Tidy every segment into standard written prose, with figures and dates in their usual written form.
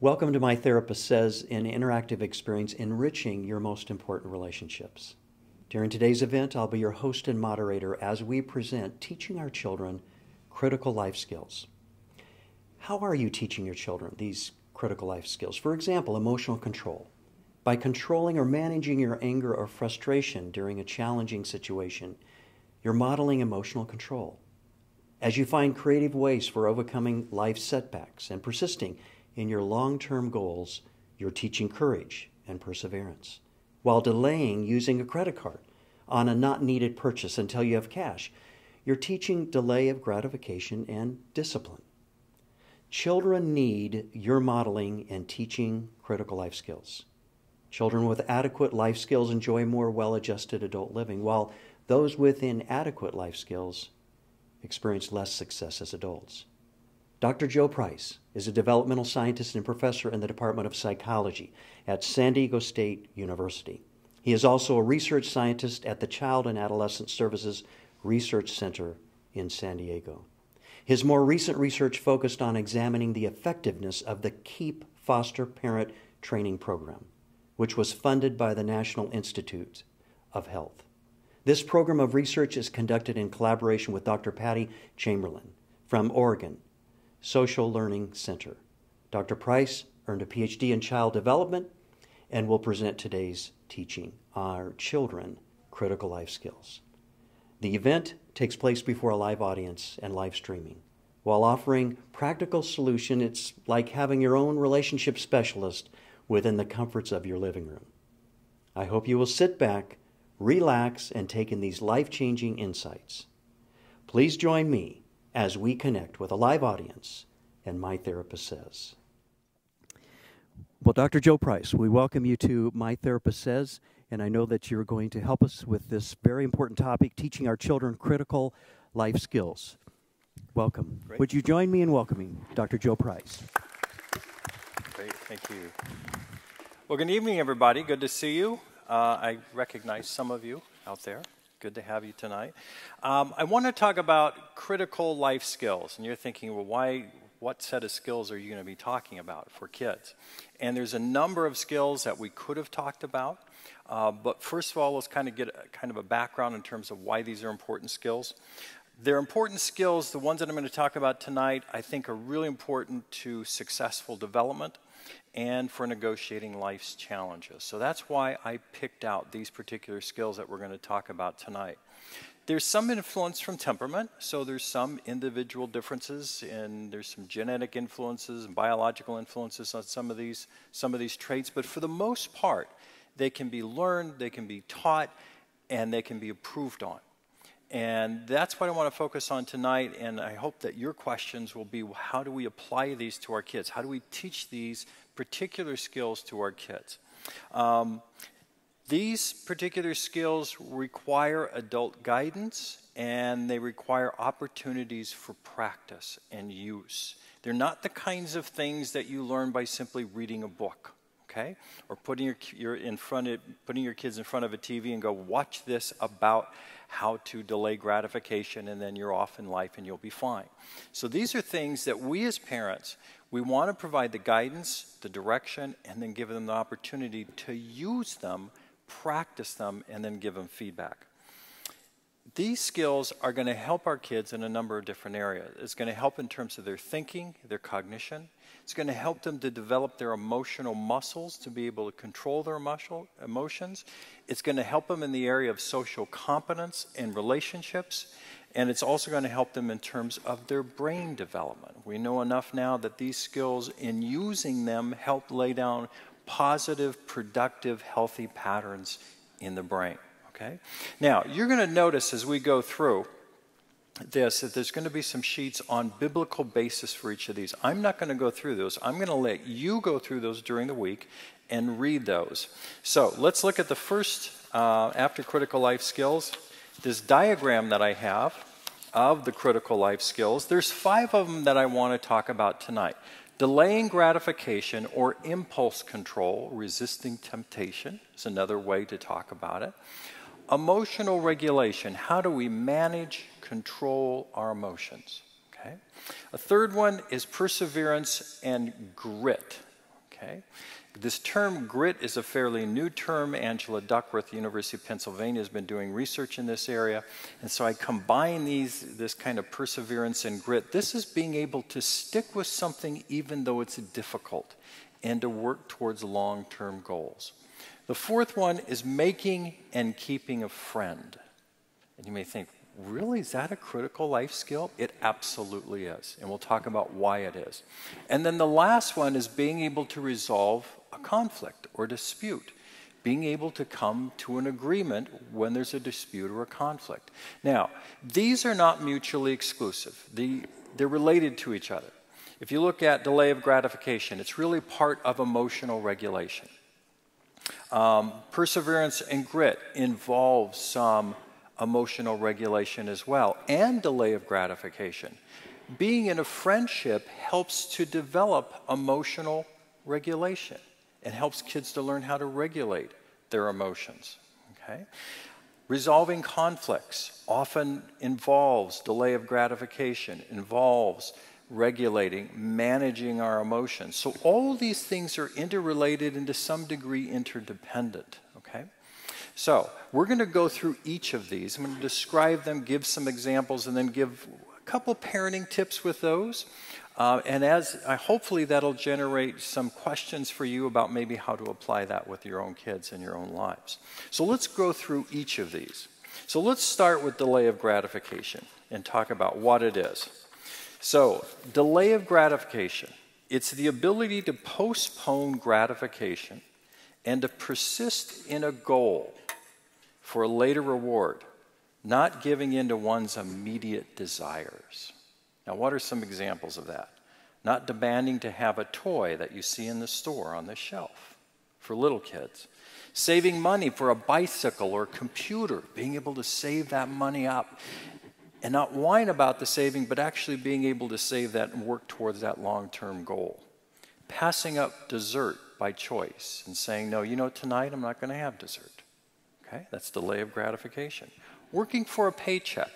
Welcome to My Therapist Says, an interactive experience enriching your most important relationships. During today's event, I'll be your host and moderator as we present Teaching Our Children Critical Life Skills. How are you teaching your children these critical life skills? For example, emotional control. By controlling or managing your anger or frustration during a challenging situation, you're modeling emotional control. As you find creative ways for overcoming life's setbacks and persisting in your long-term goals, you're teaching courage and perseverance, while delaying using a credit card on a not-needed purchase until you have cash. You're teaching delay of gratification and discipline. Children need your modeling and teaching critical life skills. Children with adequate life skills enjoy more well-adjusted adult living, while those with inadequate life skills experience less success as adults. Dr. Joe Price is a developmental scientist and professor in the Department of Psychology at San Diego State University. He is also a research scientist at the Child and Adolescent Services Research Center in San Diego. His more recent research focused on examining the effectiveness of the KEEP Foster Parent Training Program, which was funded by the National Institute of Health. This program of research is conducted in collaboration with Dr. Patty Chamberlain from Oregon Social Learning Center. Dr. Price earned a PhD in child development and will present today's Teaching Our Children Critical Life Skills. The event takes place before a live audience and live streaming. While offering practical solution, it's like having your own relationship specialist within the comforts of your living room. I hope you will sit back, relax, and take in these life-changing insights. Please join me as we connect with a live audience and My Therapist Says. Well, Dr. Joe Price, we welcome you to My Therapist Says, and I know that you're going to help us with this very important topic, teaching our children critical life skills. Welcome. Great. Would you join me in welcoming Dr. Joe Price? Great, thank you. Well, good evening, everybody. Good to see you. I recognize some of you out there. Good to have you tonight. I want to talk about critical life skills. And you're thinking, well, what set of skills are you going to be talking about for kids? And there's a number of skills that we could have talked about. But first of all, let's kind of get a background in terms of why these are important skills. They're important skills. The ones that I'm going to talk about tonight, I think, are really important to successful development and for negotiating life's challenges. So that's why I picked out these particular skills that we're going to talk about tonight. There's some influence from temperament, so there's some individual differences, and there's some genetic influences and biological influences on some of these traits, but for the most part, they can be learned, they can be taught, and they can be improved on. And that's what I want to focus on tonight, and I hope that your questions will be, how do we apply these to our kids? How do we teach these particular skills to our kids? These particular skills require adult guidance, and they require opportunities for practice and use. They're not the kinds of things that you learn by simply reading a book, okay? Or putting your kids in front of a TV and go, watch this about how to delay gratification, and then you're off in life and you'll be fine. So these are things that we as parents, we want to provide the guidance, the direction, and then give them the opportunity to use them, practice them, and then give them feedback. These skills are going to help our kids in a number of different areas. It's going to help in terms of their thinking, their cognition. It's going to help them to develop their emotional muscles to be able to control their emotions. It's going to help them in the area of social competence and relationships. And it's also going to help them in terms of their brain development. We know enough now that these skills, in using them, help lay down positive, productive, healthy patterns in the brain. Okay? Now, you're going to notice as we go through this that there's going to be some sheets on biblical basis for each of these. I'm not going to go through those. I'm going to let you go through those during the week and read those. So let's look at the first, after critical life skills, this diagram that I have of the critical life skills. There's 5 of them that I want to talk about tonight. Delaying gratification or impulse control, resisting temptation is another way to talk about it. Emotional regulation, how do we manage, control our emotions? Okay. A third one is perseverance and grit. Okay? This term grit is a fairly new term. Angela Duckworth, University of Pennsylvania, has been doing research in this area. And so I combine this kind of perseverance and grit. This is being able to stick with something even though it's difficult and to work towards long-term goals. The fourth one is making and keeping a friend. And you may think, really, is that a critical life skill? It absolutely is, and we'll talk about why it is. And then the last one is being able to resolve a conflict or dispute, being able to come to an agreement when there's a dispute or a conflict. Now, these are not mutually exclusive. They're related to each other. If you look at delay of gratification, it's really part of emotional regulation. Perseverance and grit involves some emotional regulation as well, and delay of gratification. Being in a friendship helps to develop emotional regulation and helps kids to learn how to regulate their emotions. Okay? Resolving conflicts often involves delay of gratification, involves regulating, managing our emotions. So all these things are interrelated and to some degree interdependent. Okay? So we're going to go through each of these. I'm going to describe them, give some examples, and then give a couple parenting tips with those. And hopefully that'll generate some questions for you about maybe how to apply that with your own kids in your own lives. So let's go through each of these. So let's start with delay of gratification and talk about what it is. So delay of gratification, it's the ability to postpone gratification and to persist in a goal for a later reward, not giving in to one's immediate desires. Now, what are some examples of that? Not demanding to have a toy that you see in the store on the shelf for little kids. Saving money for a bicycle or computer, being able to save that money up and not whine about the saving, but actually being able to save that and work towards that long-term goal. Passing up dessert by choice and saying, no, you know, tonight I'm not going to have dessert. Okay, that's delay of gratification. Working for a paycheck.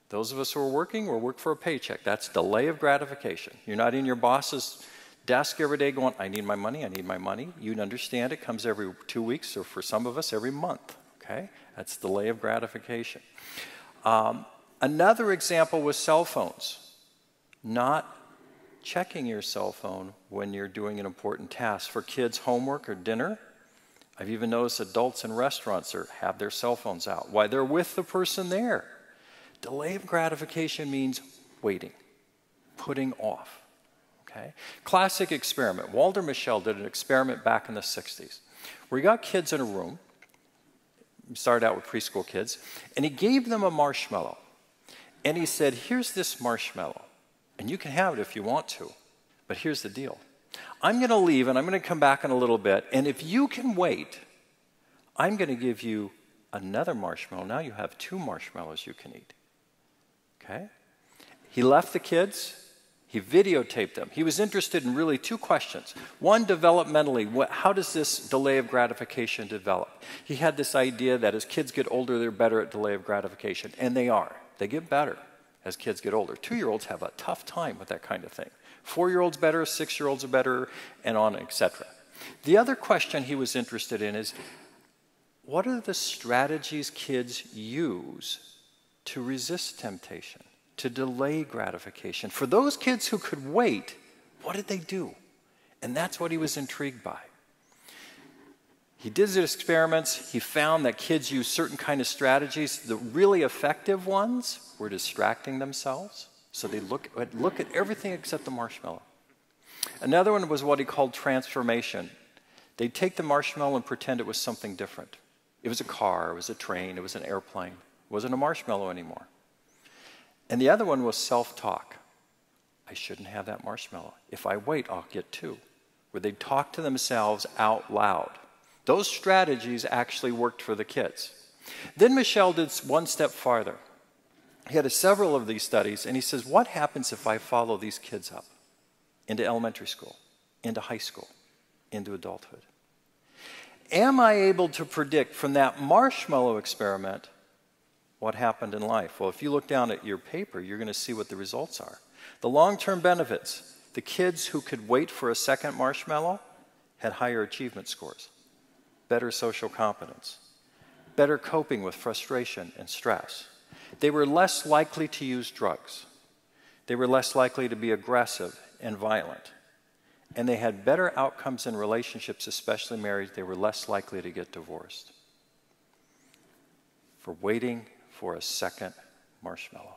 Those of us who are working, we'll work for a paycheck. That's delay of gratification. You're not in your boss's desk every day going, I need my money, I need my money. You understand it comes every 2 weeks, or for some of us, every month. Okay, that's delay of gratification. Another example was cell phones. Not checking your cell phone when you're doing an important task. For kids' homework or dinner, I've even noticed adults in restaurants have their cell phones out while they're with the person there. Delay of gratification means waiting, putting off. Okay? Classic experiment. Walter Mischel did an experiment back in the 60s where he got kids in a room, started out with preschool kids, and he gave them a marshmallow. And he said, here's this marshmallow, and you can have it if you want to, but here's the deal. I'm going to leave, and I'm going to come back in a little bit, and if you can wait, I'm going to give you another marshmallow. Now you have 2 marshmallows you can eat. Okay? He left the kids. He videotaped them. He was interested in really 2 questions. One, developmentally, how does this delay of gratification develop? He had this idea that as kids get older, they're better at delay of gratification, and they are. They get better as kids get older. 2-year-olds have a tough time with that kind of thing. 4-year-olds better, 6-year-olds are better, and on, etc. The other question he was interested in is, what are the strategies kids use to resist temptation, to delay gratification? For those kids who could wait, what did they do? And that's what he was intrigued by. He did his experiments. He found that kids use certain kind of strategies. The really effective ones were distracting themselves. So they look at everything except the marshmallow. Another one was what he called transformation. They'd take the marshmallow and pretend it was something different. It was a car, it was a train, it was an airplane. It wasn't a marshmallow anymore. And the other one was self-talk. I shouldn't have that marshmallow. If I wait, I'll get 2. Where they'd talk to themselves out loud. Those strategies actually worked for the kids. Then Mischel did one step farther. He had several of these studies, and he says, what happens if I follow these kids up into elementary school, into high school, into adulthood? Am I able to predict from that marshmallow experiment what happened in life? Well, if you look down at your paper, you're going to see what the results are. The long-term benefits, The kids who could wait for a second marshmallow had higher achievement scores, better social competence, better coping with frustration and stress. They were less likely to use drugs. They were less likely to be aggressive and violent. And they had better outcomes in relationships, especially marriage. They were less likely to get divorced for waiting for a second marshmallow.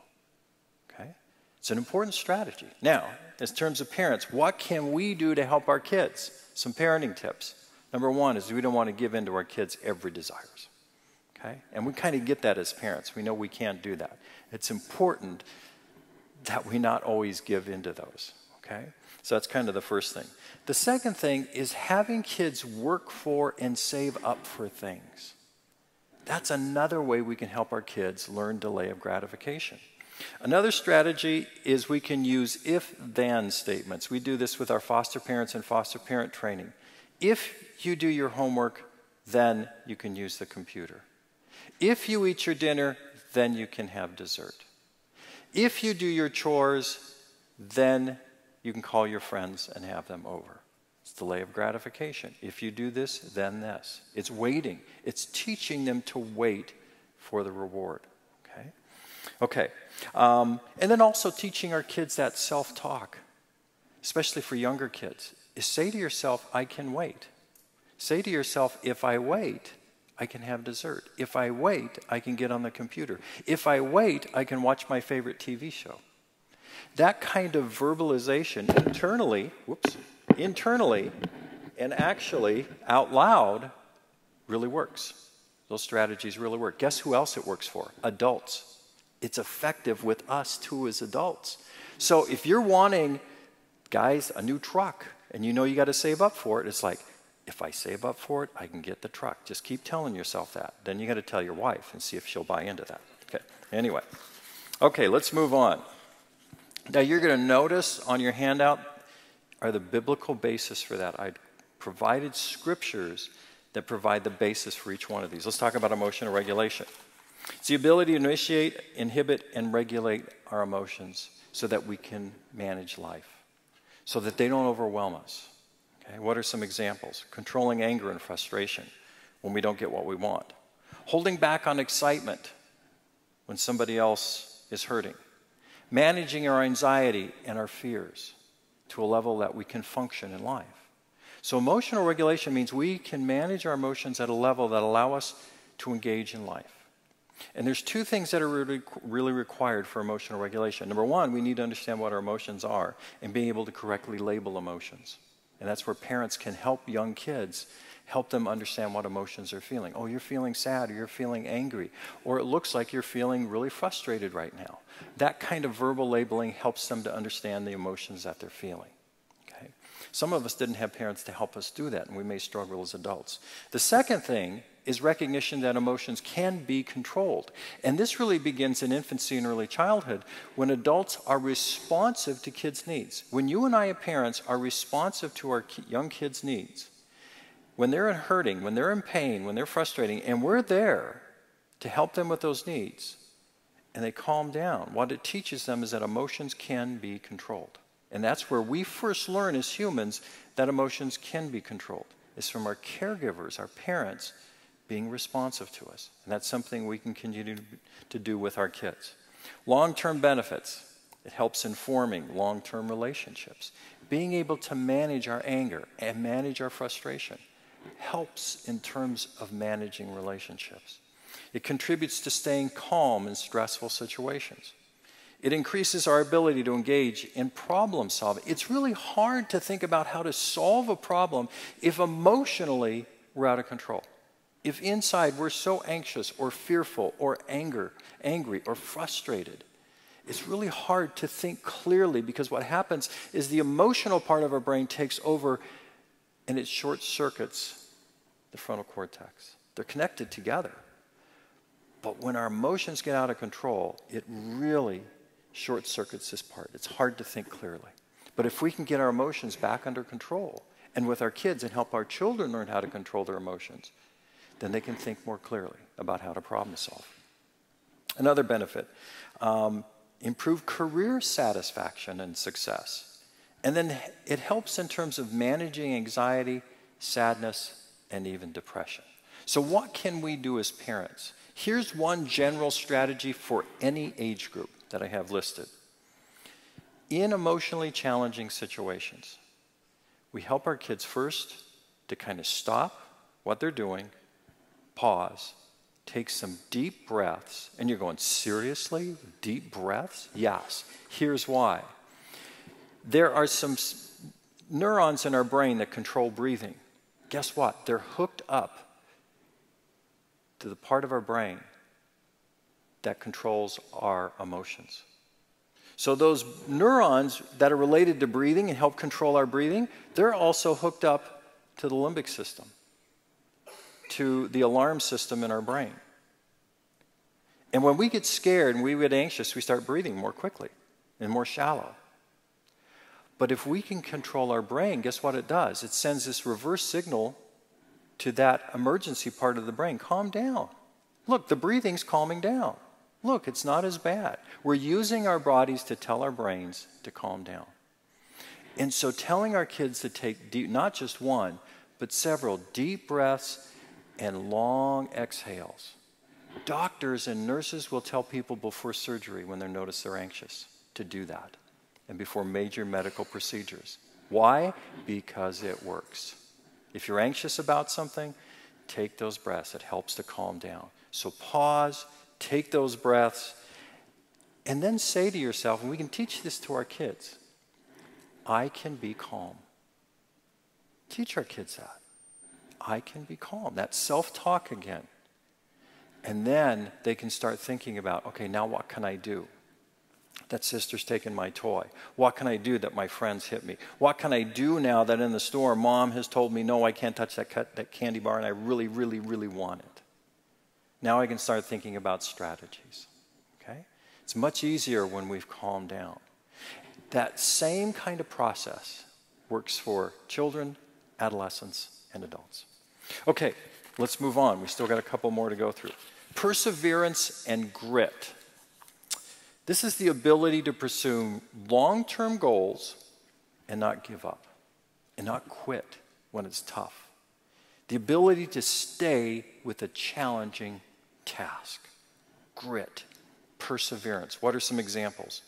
Okay? It's an important strategy. Now, in terms of parents, what can we do to help our kids? Some parenting tips. Number one is we don't want to give in to our kids' every desires. Okay? And we kind of get that as parents. We know we can't do that. It's important that we not always give in to those. Okay? So that's kind of the first thing. The second thing is having kids work for and save up for things. That's another way we can help our kids learn delay of gratification. Another strategy is we can use if-then statements. We do this with our foster parents and foster parent training. If you do your homework, then you can use the computer. If you eat your dinner, then you can have dessert. If you do your chores, then you can call your friends and have them over. It's delay of gratification. If you do this, then this. It's waiting. It's teaching them to wait for the reward. Okay? Okay. And then also teaching our kids that self-talk, especially for younger kids, is say to yourself, I can wait. Say to yourself, if I wait, I can have dessert. If I wait, I can get on the computer. If I wait, I can watch my favorite TV show. That kind of verbalization internally, and actually out loud really works. Those strategies really work. Guess who else it works for? Adults. It's effective with us too as adults. So if you're wanting, guys, a new truck, and you know you got to save up for it, it's like, if I save up for it, I can get the truck. Just keep telling yourself that. Then you got to tell your wife and see if she'll buy into that. Okay. Anyway. Okay, let's move on. Now you're going to notice on your handout are the biblical basis for that. I provided scriptures that provide the basis for each one of these. Let's talk about emotional regulation. It's the ability to initiate, inhibit, and regulate our emotions so that we can manage life, so that they don't overwhelm us. Okay, what are some examples? Controlling anger and frustration when we don't get what we want. Holding back on excitement when somebody else is hurting. Managing our anxiety and our fears to a level that we can function in life. So emotional regulation means we can manage our emotions at a level that allow us to engage in life. And there's two things that are really required for emotional regulation. Number one, we need to understand what our emotions are and be able to correctly label emotions. And that's where parents can help young kids, help them understand what emotions they're feeling. Oh, you're feeling sad, or you're feeling angry, or it looks like you're feeling really frustrated right now. That kind of verbal labeling helps them to understand the emotions that they're feeling. Okay? Some of us didn't have parents to help us do that, and we may struggle as adults. The second thing is recognition that emotions can be controlled. And this really begins in infancy and early childhood when adults are responsive to kids' needs. When you and I as parents are responsive to our young kids' needs, when they're hurting, when they're in pain, when they're frustrating, and we're there to help them with those needs, and they calm down, what it teaches them is that emotions can be controlled. And that's where we first learn as humans that emotions can be controlled. It's from our caregivers, our parents, being responsive to us. And that's something we can continue to do with our kids. Long-term benefits. It helps in forming long-term relationships. Being able to manage our anger and manage our frustration helps in terms of managing relationships. It contributes to staying calm in stressful situations. It increases our ability to engage in problem solving. It's really hard to think about how to solve a problem if emotionally we're out of control. If inside we're so anxious or fearful or angry or frustrated, it's really hard to think clearly because what happens is the emotional part of our brain takes over and it short circuits the frontal cortex. They're connected together. But when our emotions get out of control, it really short circuits this part. It's hard to think clearly. But if we can get our emotions back under control and with our kids and help our children learn how to control their emotions, then they can think more clearly about how to problem solve. Another benefit, improve career satisfaction and success. And then it helps in terms of managing anxiety, sadness, and even depression. So what can we do as parents? Here's one general strategy for any age group that I have listed. In emotionally challenging situations, we help our kids first to kind of stop what they're doing, pause, take some deep breaths. And you're going, seriously? Deep breaths? Yes. Here's why. There are some neurons in our brain that control breathing. Guess what? They're hooked up to the part of our brain that controls our emotions. So those neurons that are related to breathing and help control our breathing, they're also hooked up to the limbic system, to the alarm system in our brain. And when we get scared and we get anxious, we start breathing more quickly and more shallow. But if we can control our brain, guess what it does? It sends this reverse signal to that emergency part of the brain. Calm down. Look, the breathing's calming down. Look, it's not as bad. We're using our bodies to tell our brains to calm down. And so telling our kids to take deep, not just one, but several deep breaths and long exhales. Doctors and nurses will tell people before surgery when they notice they're anxious to do that, and before major medical procedures. Why? Because it works. If you're anxious about something, take those breaths. It helps to calm down. So pause, take those breaths, and then say to yourself, and we can teach this to our kids, I can be calm. Teach our kids that. I can be calm. That self-talk again. And then they can start thinking about, okay, now what can I do? That sister's taken my toy. What can I do that my friends hit me? What can I do now that in the store mom has told me, no, I can't touch that candy bar and I really, really, really want it? Now I can start thinking about strategies. Okay? It's much easier when we've calmed down. That same kind of process works for children, adolescents, and adults. Okay, let's move on. We still got a couple more to go through. Perseverance and grit. This is the ability to pursue long-term goals and not give up, and not quit when it's tough. The ability to stay with a challenging task. Grit, perseverance. What are some examples?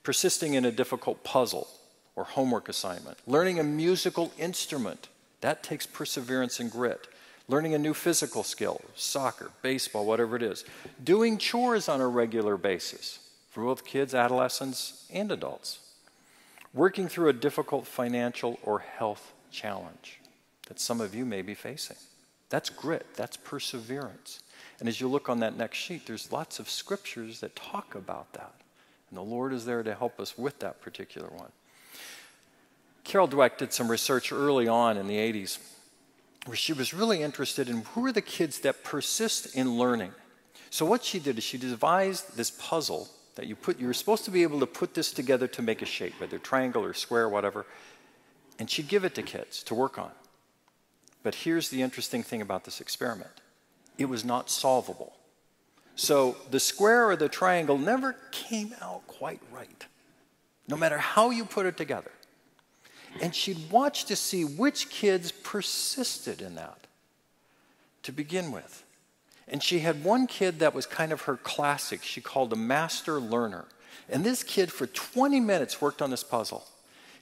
Persisting in a difficult puzzle or homework assignment. Learning a musical instrument. That takes perseverance and grit. Learning a new physical skill, soccer, baseball, whatever it is. Doing chores on a regular basis for both kids, adolescents, and adults. Working through a difficult financial or health challenge that some of you may be facing. That's grit, that's perseverance. And as you look on that next sheet, there's lots of scriptures that talk about that. And the Lord is there to help us with that particular one. Carol Dweck did some research early on in the 80s where she was really interested in who are the kids that persist in learning. So what she did is she devised this puzzle that you're supposed to be able to put this together to make a shape, whether triangle or square, whatever, and she'd give it to kids to work on. But here's the interesting thing about this experiment. It was not solvable. So the square or the triangle never came out quite right, no matter how you put it together. And she'd watch to see which kids persisted in that to begin with. And she had one kid that was kind of her classic. She called a master learner. And this kid for 20 minutes worked on this puzzle.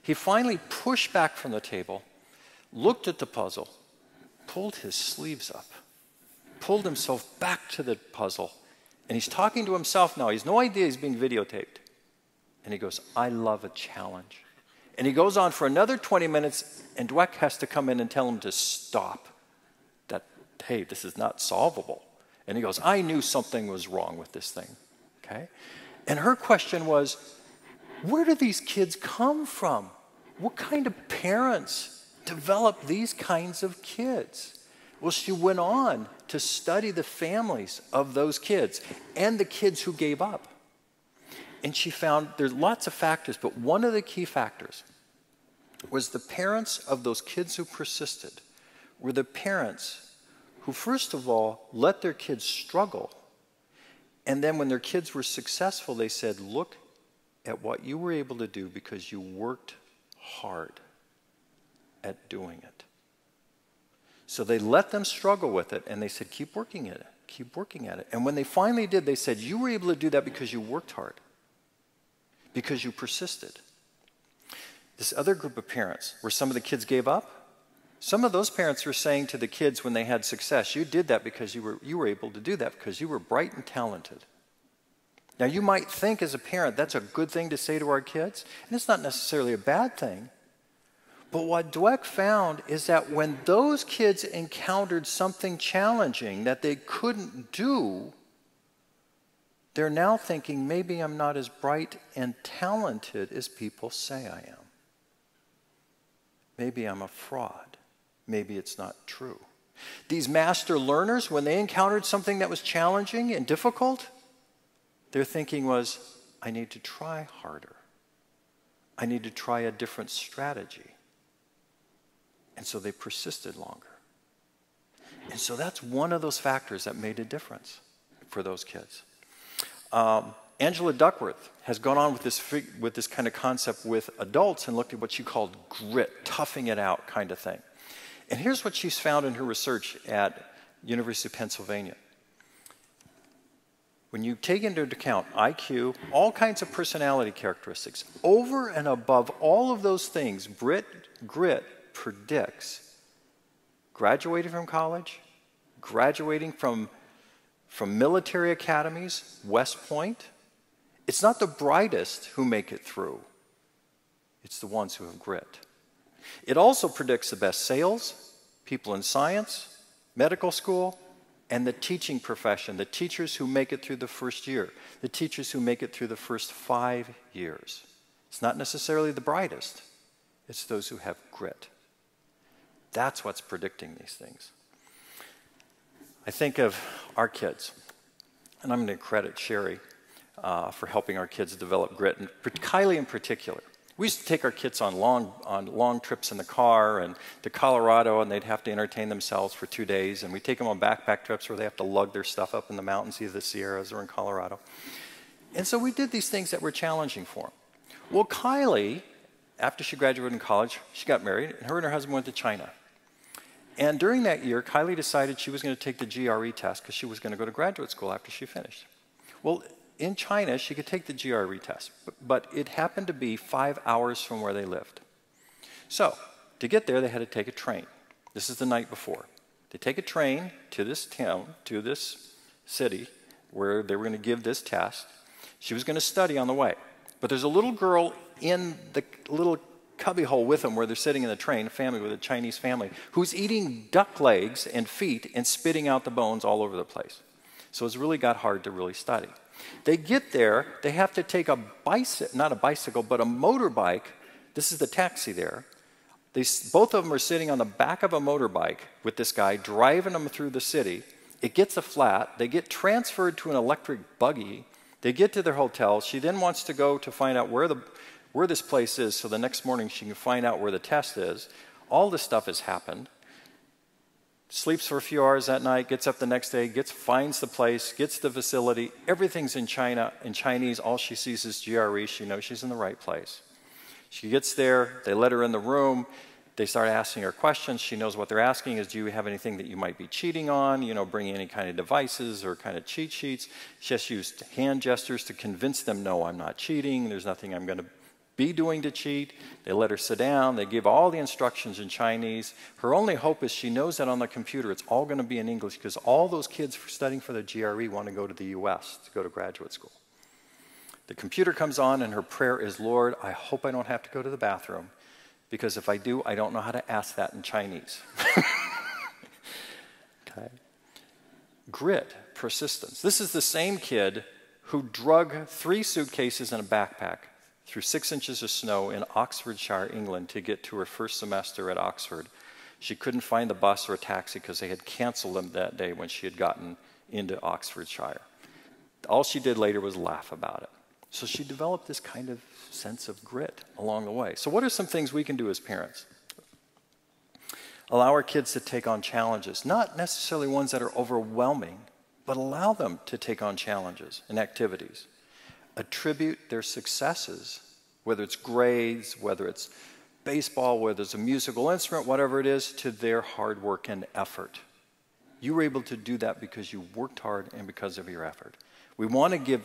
He finally pushed back from the table, looked at the puzzle, pulled his sleeves up, pulled himself back to the puzzle, and he's talking to himself now. He has no idea he's being videotaped. And he goes, I love a challenge. And he goes on for another 20 minutes, and Dweck has to come in and tell him to stop. That, hey, this is not solvable. And he goes, I knew something was wrong with this thing. Okay? And her question was, where do these kids come from? What kind of parents develop these kinds of kids? Well, she went on to study the families of those kids and the kids who gave up. And she found there's lots of factors, but one of the key factors was the parents of those kids who persisted were the parents who, first of all, let their kids struggle. And then when their kids were successful, they said, look at what you were able to do because you worked hard at doing it. So they let them struggle with it, and they said, keep working at it, keep working at it. And when they finally did, they said, you were able to do that because you worked hard, because you persisted. This other group of parents, where some of the kids gave up, some of those parents were saying to the kids when they had success, you did that because you were able to do that because you were bright and talented. Now you might think as a parent that's a good thing to say to our kids, and it's not necessarily a bad thing. But what Dweck found is that when those kids encountered something challenging that they couldn't do, they're now thinking, maybe I'm not as bright and talented as people say I am. Maybe I'm a fraud. Maybe it's not true. These master learners, when they encountered something that was challenging and difficult, their thinking was, I need to try harder. I need to try a different strategy. And so they persisted longer. And so that's one of those factors that made a difference for those kids. Angela Duckworth has gone on with this kind of concept with adults and looked at what she called grit, toughing it out kind of thing. And here's what she's found in her research at University of Pennsylvania. When you take into account IQ, all kinds of personality characteristics, over and above all of those things, grit predicts graduating from college, graduating from military academies, West Point. It's not the brightest who make it through. It's the ones who have grit. It also predicts the best sales, people in science, medical school, and the teaching profession, the teachers who make it through the first year, the teachers who make it through the first 5 years. It's not necessarily the brightest. It's those who have grit. That's what's predicting these things. I think of our kids, and I'm going to credit Sherry for helping our kids develop grit, and Kylie in particular. We used to take our kids on long trips in the car and to Colorado, and they'd have to entertain themselves for 2 days. And we take them on backpack trips where they have to lug their stuff up in the mountains, either the Sierras or in Colorado. And so we did these things that were challenging for them. Well, Kylie, after she graduated in college, she got married, and her husband went to China. And during that year, Kylie decided she was going to take the GRE test because she was going to go to graduate school after she finished. Well, in China, she could take the GRE test, but it happened to be 5 hours from where they lived. So, to get there, they had to take a train. This is the night before. They take a train to this town, to this city, where they were going to give this test. She was going to study on the way. But there's a little girl in the little cubbyhole with them where they're sitting in the train, a family with a Chinese family, who's eating duck legs and feet and spitting out the bones all over the place. So it's really got hard to really study. They get there, they have to take a bicycle, not a bicycle, but a motorbike. This is the taxi there. Both of them are sitting on the back of a motorbike with this guy driving them through the city. It gets a flat. They get transferred to an electric buggy. They get to their hotel. She then wants to go to find out where this place is so the next morning she can find out where the test is. All this stuff has happened. Sleeps for a few hours that night, gets up the next day, finds the place, gets the facility. Everything's in Chinese. All she sees is GRE. She knows she's in the right place. She gets there. They let her in the room. They start asking her questions. She knows what they're asking is, do you have anything that you might be cheating on? Bringing any kind of devices or kind of cheat sheets. She has used hand gestures to convince them, no, I'm not cheating. There's nothing I'm going to be doing to cheat. They let her sit down. They give all the instructions in Chinese. Her only hope is she knows that on the computer it's all going to be in English because all those kids studying for the GRE want to go to the U.S. to go to graduate school. The computer comes on and her prayer is, Lord, I hope I don't have to go to the bathroom because if I do, I don't know how to ask that in Chinese. Okay. Grit, persistence. This is the same kid who drug 3 suitcases and a backpack through 6 inches of snow in Oxfordshire, England, to get to her first semester at Oxford. She couldn't find the bus or a taxi because they had canceled them that day when she had gotten into Oxfordshire. All she did later was laugh about it. So she developed this kind of sense of grit along the way. So what are some things we can do as parents? Allow our kids to take on challenges, not necessarily ones that are overwhelming, but allow them to take on challenges and activities. Attribute their successes, whether it's grades, whether it's baseball, whether it's a musical instrument, whatever it is, to their hard work and effort. You were able to do that because you worked hard and because of your effort. We want to give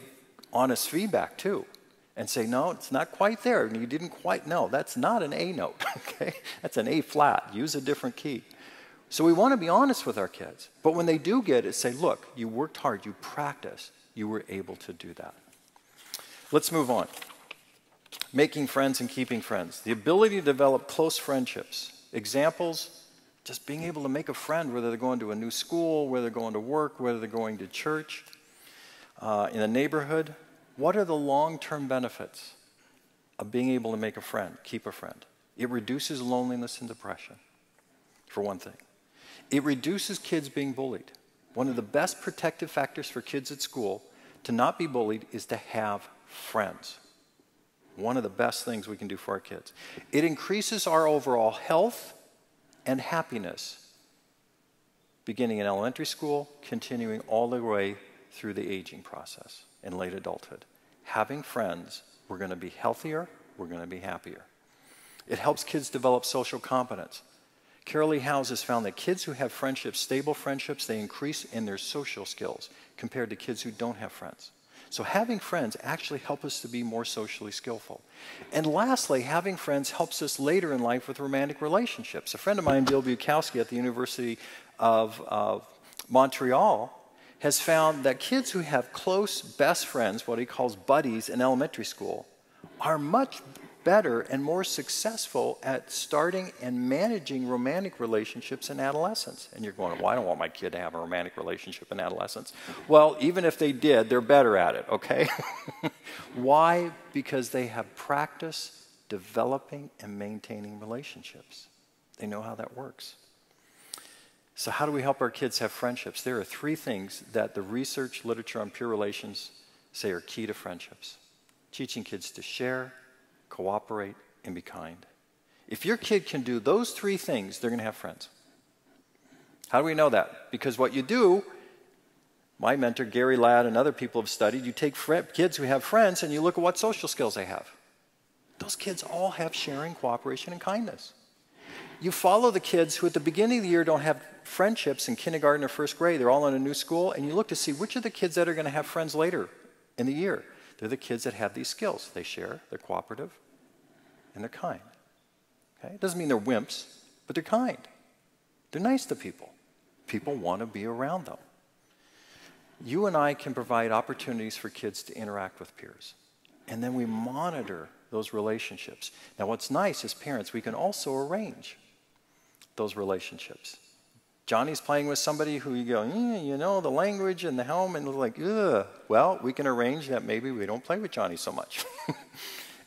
honest feedback too and say, no, it's not quite there. You didn't quite know. That's not an A note, okay? That's an A flat. Use a different key. So we want to be honest with our kids. But when they do get it, say, look, you worked hard, you practiced, you were able to do that. Let's move on. Making friends and keeping friends. The ability to develop close friendships. Examples, just being able to make a friend, whether they're going to a new school, whether they're going to work, whether they're going to church, in a neighborhood. What are the long-term benefits of being able to make a friend, keep a friend? It reduces loneliness and depression, for one thing. It reduces kids being bullied. One of the best protective factors for kids at school to not be bullied is to have friends. One of the best things we can do for our kids. It increases our overall health and happiness, beginning in elementary school, continuing all the way through the aging process in late adulthood. Having friends, we're going to be healthier, we're going to be happier. It helps kids develop social competence. Carol Lee Howes has found that kids who have friendships, stable friendships, they increase in their social skills compared to kids who don't have friends. So having friends actually help us to be more socially skillful. And lastly, having friends helps us later in life with romantic relationships. A friend of mine, Bill Bukowski at the University of Montreal, has found that kids who have close best friends, what he calls buddies in elementary school, are much better and more successful at starting and managing romantic relationships in adolescence. And you're going, well, I don't want my kid to have a romantic relationship in adolescence. Well, even if they did, they're better at it, okay? Why? Because they have practice developing and maintaining relationships. They know how that works. So how do we help our kids have friendships? There are 3 things that the research literature on peer relations say are key to friendships. Teaching kids to share, cooperate, and be kind. If your kid can do those 3 things, they're going to have friends. How do we know that? Because what you do, my mentor Gary Ladd and other people have studied, you take kids who have friends and you look at what social skills they have. Those kids all have sharing, cooperation, and kindness. You follow the kids who at the beginning of the year don't have friendships in kindergarten or first grade, they're all in a new school, and you look to see which are the kids that are going to have friends later in the year. They're the kids that have these skills. They share, they're cooperative, and they're kind. Okay? It doesn't mean they're wimps, but they're kind. They're nice to people. People want to be around them. You and I can provide opportunities for kids to interact with peers. And then we monitor those relationships. Now what's nice as parents, we can also arrange those relationships. Johnny's playing with somebody who you go, you know, the language and the home, and like, ugh. Well, we can arrange that maybe we don't play with Johnny so much.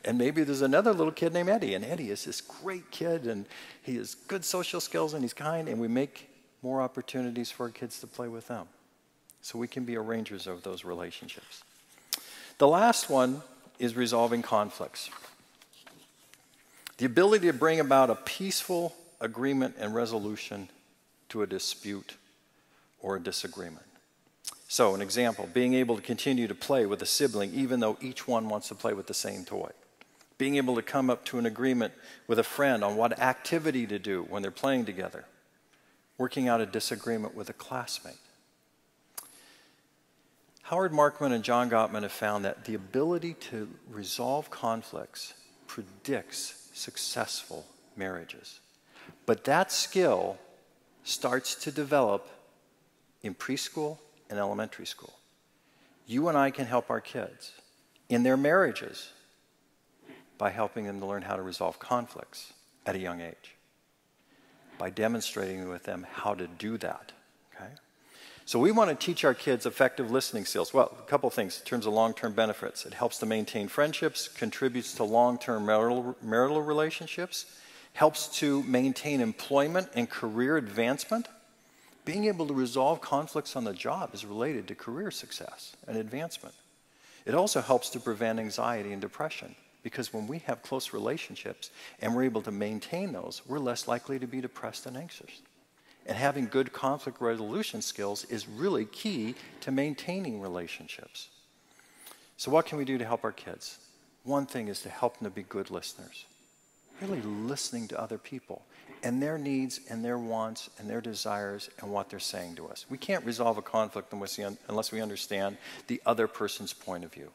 And maybe there's another little kid named Eddie, and Eddie is this great kid, and he has good social skills, and he's kind, and we make more opportunities for our kids to play with them. So we can be arrangers of those relationships. The last one is resolving conflicts. The ability to bring about a peaceful agreement and resolution to a dispute or a disagreement. So, an example, being able to continue to play with a sibling even though each one wants to play with the same toy. Being able to come up to an agreement with a friend on what activity to do when they're playing together. Working out a disagreement with a classmate. Howard Markman and John Gottman have found that the ability to resolve conflicts predicts successful marriages. But that skill starts to develop in preschool and elementary school. You and I can help our kids in their marriages by helping them to learn how to resolve conflicts at a young age, by demonstrating with them how to do that, okay? So we want to teach our kids effective listening skills. Well, a couple things in terms of long-term benefits. It helps to maintain friendships, contributes to long-term marital relationships, helps to maintain employment and career advancement. Being able to resolve conflicts on the job is related to career success and advancement. It also helps to prevent anxiety and depression, because when we have close relationships and we're able to maintain those, we're less likely to be depressed and anxious. And having good conflict resolution skills is really key to maintaining relationships. So what can we do to help our kids? One thing is to help them to be good listeners. really listening to other people and their needs and their wants and their desires and what they're saying to us. We can't resolve a conflict unless we understand the other person's point of view.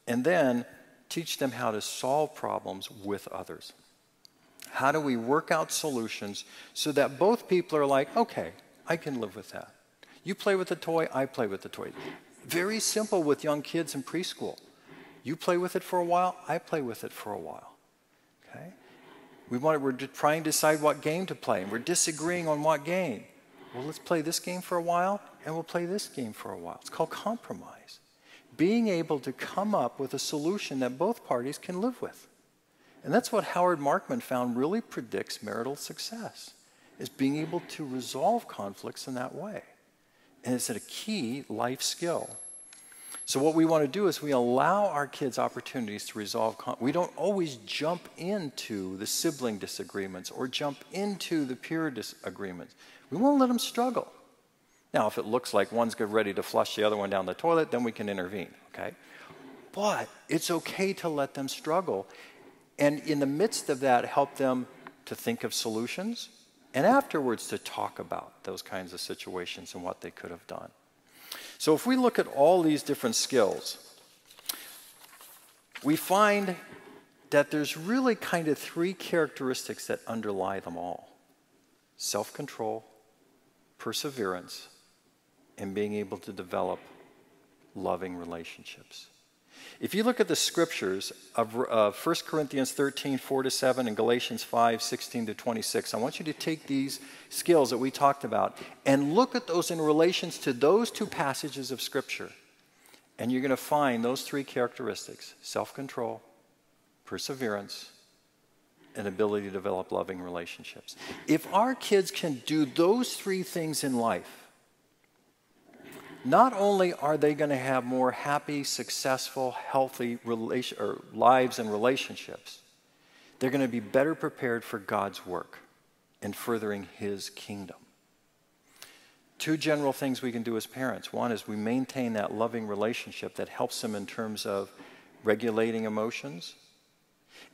And then teach them how to solve problems with others. How do we work out solutions so that both people are like, okay, I can live with that. You play with the toy, I play with the toy. Very simple with young kids in preschool. You play with it for a while, I play with it for a while. Okay? We're trying to decide what game to play, and we're disagreeing on what game. Well, let's play this game for a while, and we'll play this game for a while. It's called compromise. Being able to come up with a solution that both parties can live with. And that's what Howard Markman found really predicts marital success, is being able to resolve conflicts in that way. And it's a key life skill. So what we want to do is we allow our kids opportunities to resolve conflict. We don't always jump into the sibling disagreements or jump into the peer disagreements. We won't let them struggle. Now, if it looks like one's ready to flush the other one down the toilet, then we can intervene, okay? But it's okay to let them struggle. And in the midst of that, help them to think of solutions, and afterwards to talk about those kinds of situations and what they could have done. So if we look at all these different skills, we find that there's really kind of three characteristics that underlie them all: self-control, perseverance, and being able to develop loving relationships. If you look at the scriptures of 1 Corinthians 13, 4-7, and Galatians 5, 16 to 26, I want you to take these skills that we talked about and look at those in relations to those two passages of Scripture. And you're going to find those three characteristics: self-control, perseverance, and ability to develop loving relationships. If our kids can do those three things in life, not only are they going to have more happy, successful, healthy lives and relationships, they're going to be better prepared for God's work in furthering His kingdom. Two general things we can do as parents. One is we maintain that loving relationship that helps them in terms of regulating emotions.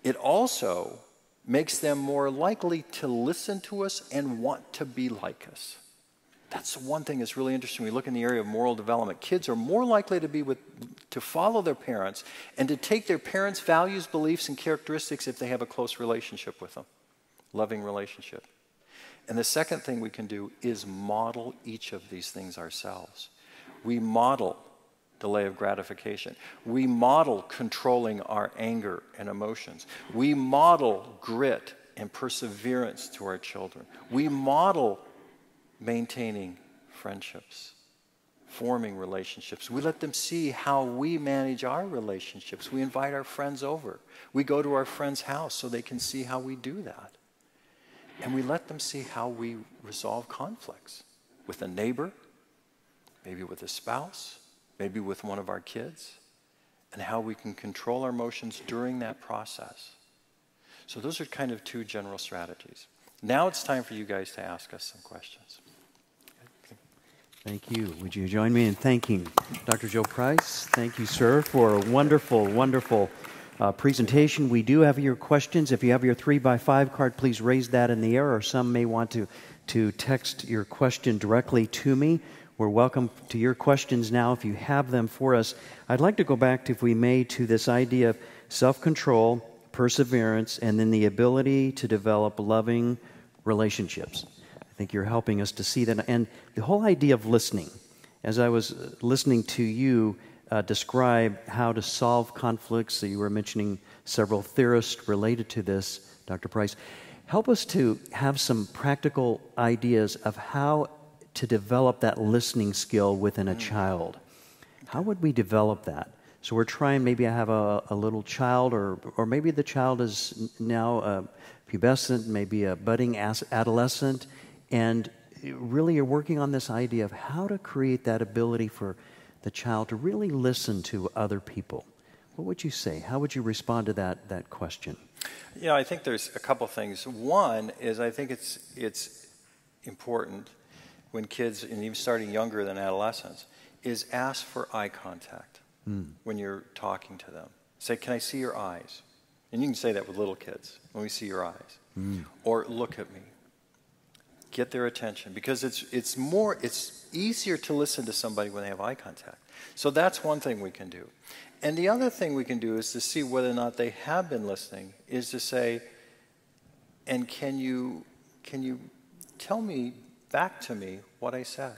It also makes them more likely to listen to us and want to be like us. That's one thing that's really interesting. We look in the area of moral development. Kids are more likely to follow their parents and to take their parents' values, beliefs, and characteristics if they have a close relationship with them, loving relationship. And the second thing we can do is model each of these things ourselves. We model delay of gratification. We model controlling our anger and emotions. We model grit and perseverance to our children. We model maintaining friendships, forming relationships. We let them see how we manage our relationships. We invite our friends over. We go to our friend's house so they can see how we do that. And we let them see how we resolve conflicts with a neighbor, maybe with a spouse, maybe with one of our kids, and how we can control our emotions during that process. So those are kind of two general strategies. Now it's time for you guys to ask us some questions. Thank you. Would you join me in thanking Dr. Joe Price? Thank you, sir, for a wonderful, wonderful presentation. We do have your questions. If you have your 3x5 card, please raise that in the air, or some may want to text your question directly to me. We're welcome to your questions now if you have them for us. I'd like to go back, if we may, to this idea of self-control, perseverance, and then the ability to develop loving relationships. I think you're helping us to see that. And the whole idea of listening, as I was listening to you describe how to solve conflicts, so you were mentioning several theorists related to this, Dr. Price, help us to have some practical ideas of how to develop that listening skill within a child. How would we develop that? So we're trying, maybe I have a little child, or maybe the child is now pubescent, maybe a budding adolescent, and really you're working on this idea of how to create that ability for the child to really listen to other people. What would you say? How would you respond to that question? Yeah, I think there's a couple things. One is I think it's important when kids, and even starting younger than adolescents, is ask for eye contact when you're talking to them. Say, can I see your eyes? And you can say that with little kids. Let me see your eyes. Or look at me. Get their attention. Because it's easier to listen to somebody when they have eye contact. So that's one thing we can do. And the other thing we can do is to see whether or not they have been listening, is to say, and can you tell me, back to me, what I said?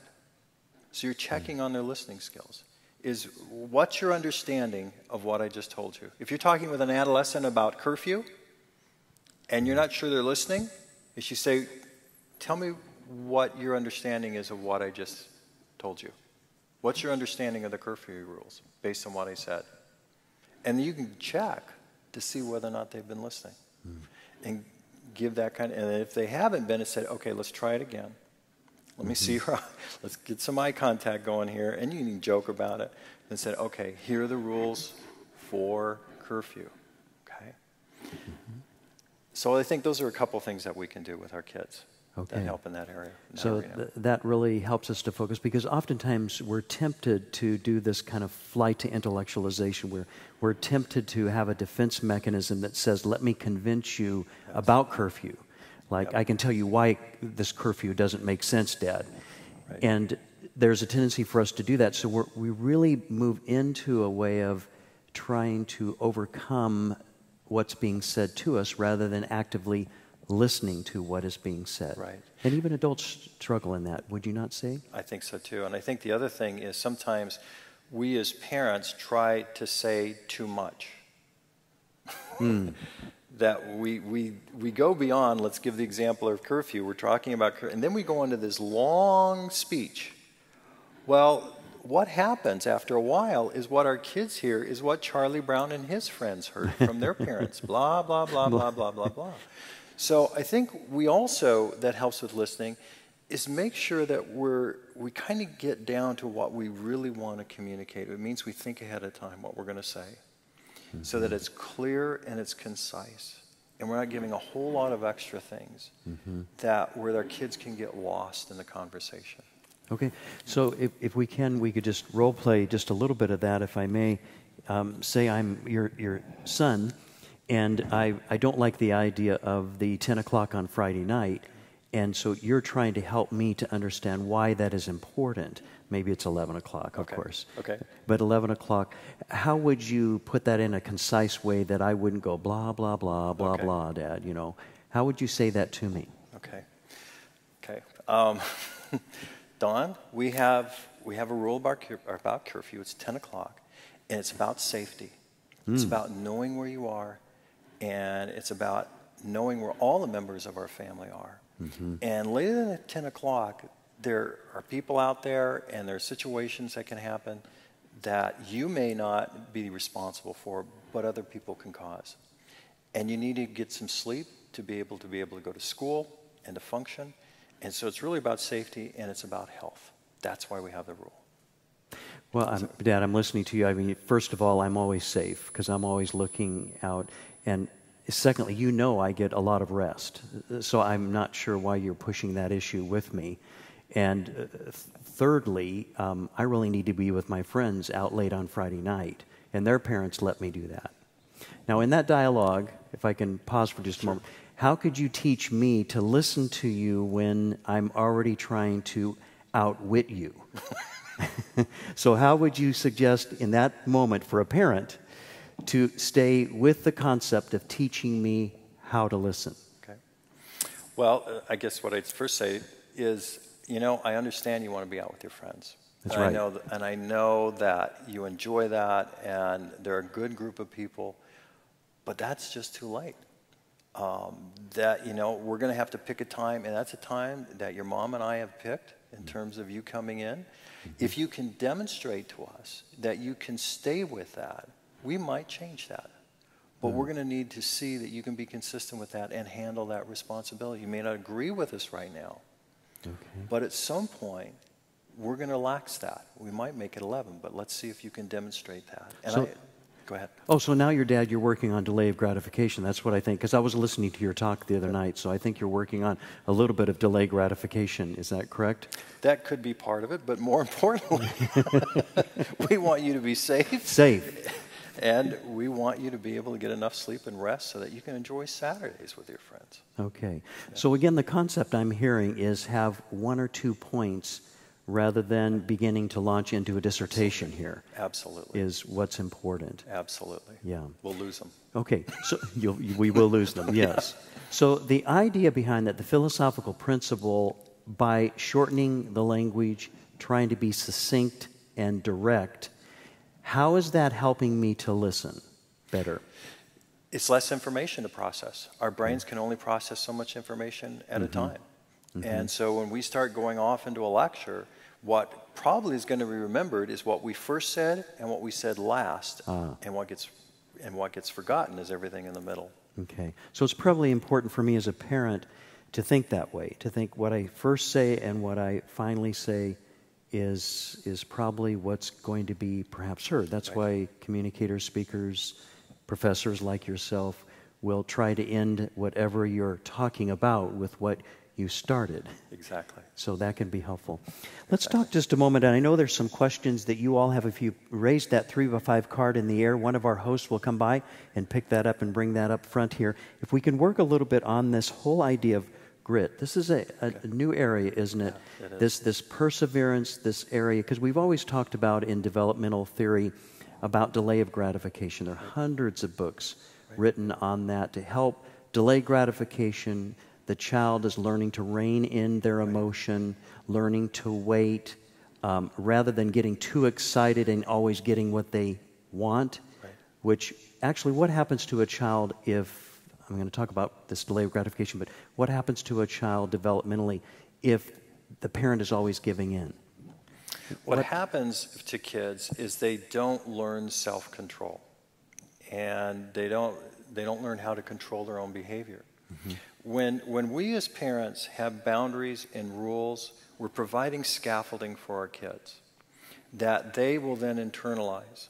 So you're checking on their listening skills. What's your understanding of what I just told you? If you're talking with an adolescent about curfew, and you're not sure they're listening, if you say, tell me what your understanding is of what I just told you. What's your understanding of the curfew rules based on what I said? And you can check to see whether or not they've been listening. And give that kind of, and if they haven't been, it said, okay, let's try it again. Let me see your, let's get some eye contact going here, and you can joke about it. And said, okay, here are the rules for curfew, okay? So I think those are a couple things that we can do with our kids that help in that area. That really helps us to focus, because oftentimes we're tempted to do this kind of flight to intellectualization, where we're tempted to have a defense mechanism that says, let me convince you about curfew. Like, I can tell you why this curfew doesn't make sense, Dad. Right. And there's a tendency for us to do that. So we really move into a way of trying to overcome what's being said to us rather than actively listening to what is being said. Right. And even adults struggle in that, would you not say? I think so too. And I think the other thing is sometimes we as parents try to say too much. That we go beyond, let's give the example of curfew, we're talking about curfew, and then we go into this long speech. Well, what happens after a while is what our kids hear is what Charlie Brown and his friends heard from their parents. Blah, blah, blah, blah, blah, blah, blah. So I think we also, that helps with listening, is make sure that we kind of get down to what we really want to communicate. It means we think ahead of time what we're going to say, so that it's clear and it's concise. And we're not giving a whole lot of extra things where our kids can get lost in the conversation. Okay, so if we can, we could just role play just a little bit of that, if I may. Say I'm your son, and I don't like the idea of the 10 o'clock on Friday night, and so you're trying to help me to understand why that is important. Maybe it's 11 o'clock, of course. Okay. But 11 o'clock, how would you put that in a concise way that I wouldn't go blah, blah, blah, blah, blah, Dad, you know? How would you say that to me? Okay. Don, we have a rule about curfew. It's 10 o'clock, and it's about safety. It's about knowing where you are, and it's about knowing where all the members of our family are. And later than at 10 o'clock, there are people out there, and there are situations that can happen that you may not be responsible for, but other people can cause. And you need to get some sleep to be able to go to school and to function. And so it's really about safety, and it's about health. That's why we have the rule. Well, Dad, I'm listening to you. I mean, first of all, I'm always safe because I'm always looking out. And secondly, you know I get a lot of rest. So I'm not sure why you're pushing that issue with me. And thirdly, I really need to be with my friends out late on Friday night, and their parents let me do that. Now, in that dialogue, if I can pause for just a moment, how could you teach me to listen to you when I'm already trying to outwit you? So how would you suggest in that moment for a parent to stay with the concept of teaching me how to listen? Okay. Well, I guess what I'd first say is, you know, I understand you want to be out with your friends. That's right. I know that you enjoy that, and they're a good group of people, but that's just too late. We're going to have to pick a time, and that's a time that your mom and I have picked in terms of you coming in. If you can demonstrate to us that you can stay with that, we might change that. But we're going to need to see that you can be consistent with that and handle that responsibility. You may not agree with us right now, but at some point, we're going to relax that. We might make it 11, but let's see if you can demonstrate that. And go ahead. Oh, so now you're working on delay of gratification. That's what I think, because I was listening to your talk the other night, so I think you're working on a little bit of delay gratification. Is that correct? That could be part of it, but more importantly, we want you to be safe. Safe. And we want you to be able to get enough sleep and rest so that you can enjoy Saturdays with your friends. Okay. So again, the concept I'm hearing is have 1 or 2 points rather than beginning to launch into a dissertation here. Absolutely. Is what's important. Absolutely. Yeah. We'll lose them. Okay. So we will lose them, yes. So the idea behind that, the philosophical principle, by shortening the language, trying to be succinct and direct, how is that helping me to listen better? It's less information to process. Our brains can only process so much information at a time. And so when we start going off into a lecture, what probably is going to be remembered is what we first said and what we said last, and what gets forgotten is everything in the middle. Okay. So it's probably important for me as a parent to think that way, to think what I first say and what I finally say is probably what's going to be perhaps heard. That's why communicators, speakers, professors like yourself will try to end whatever you're talking about with what you started. Exactly. So that can be helpful. Let's talk just a moment, and I know there's some questions that you all have. If you raised that 3 by 5 card in the air, one of our hosts will come by and pick that up and bring that up front here. If we can work a little bit on this whole idea of grit. This is a new area, isn't it? Yeah, it is. This perseverance, this area, because we've always talked about in developmental theory about delay of gratification. There are hundreds of books written on that to help delay gratification. The child is learning to rein in their emotion, learning to wait, rather than getting too excited and always getting what they want, which actually, what happens to a child if, I'm going to talk about this delay of gratification, but what happens to a child developmentally if the parent is always giving in? What happens to kids is they don't learn self-control, and they don't learn how to control their own behavior. When we as parents have boundaries and rules, we're providing scaffolding for our kids that they will then internalize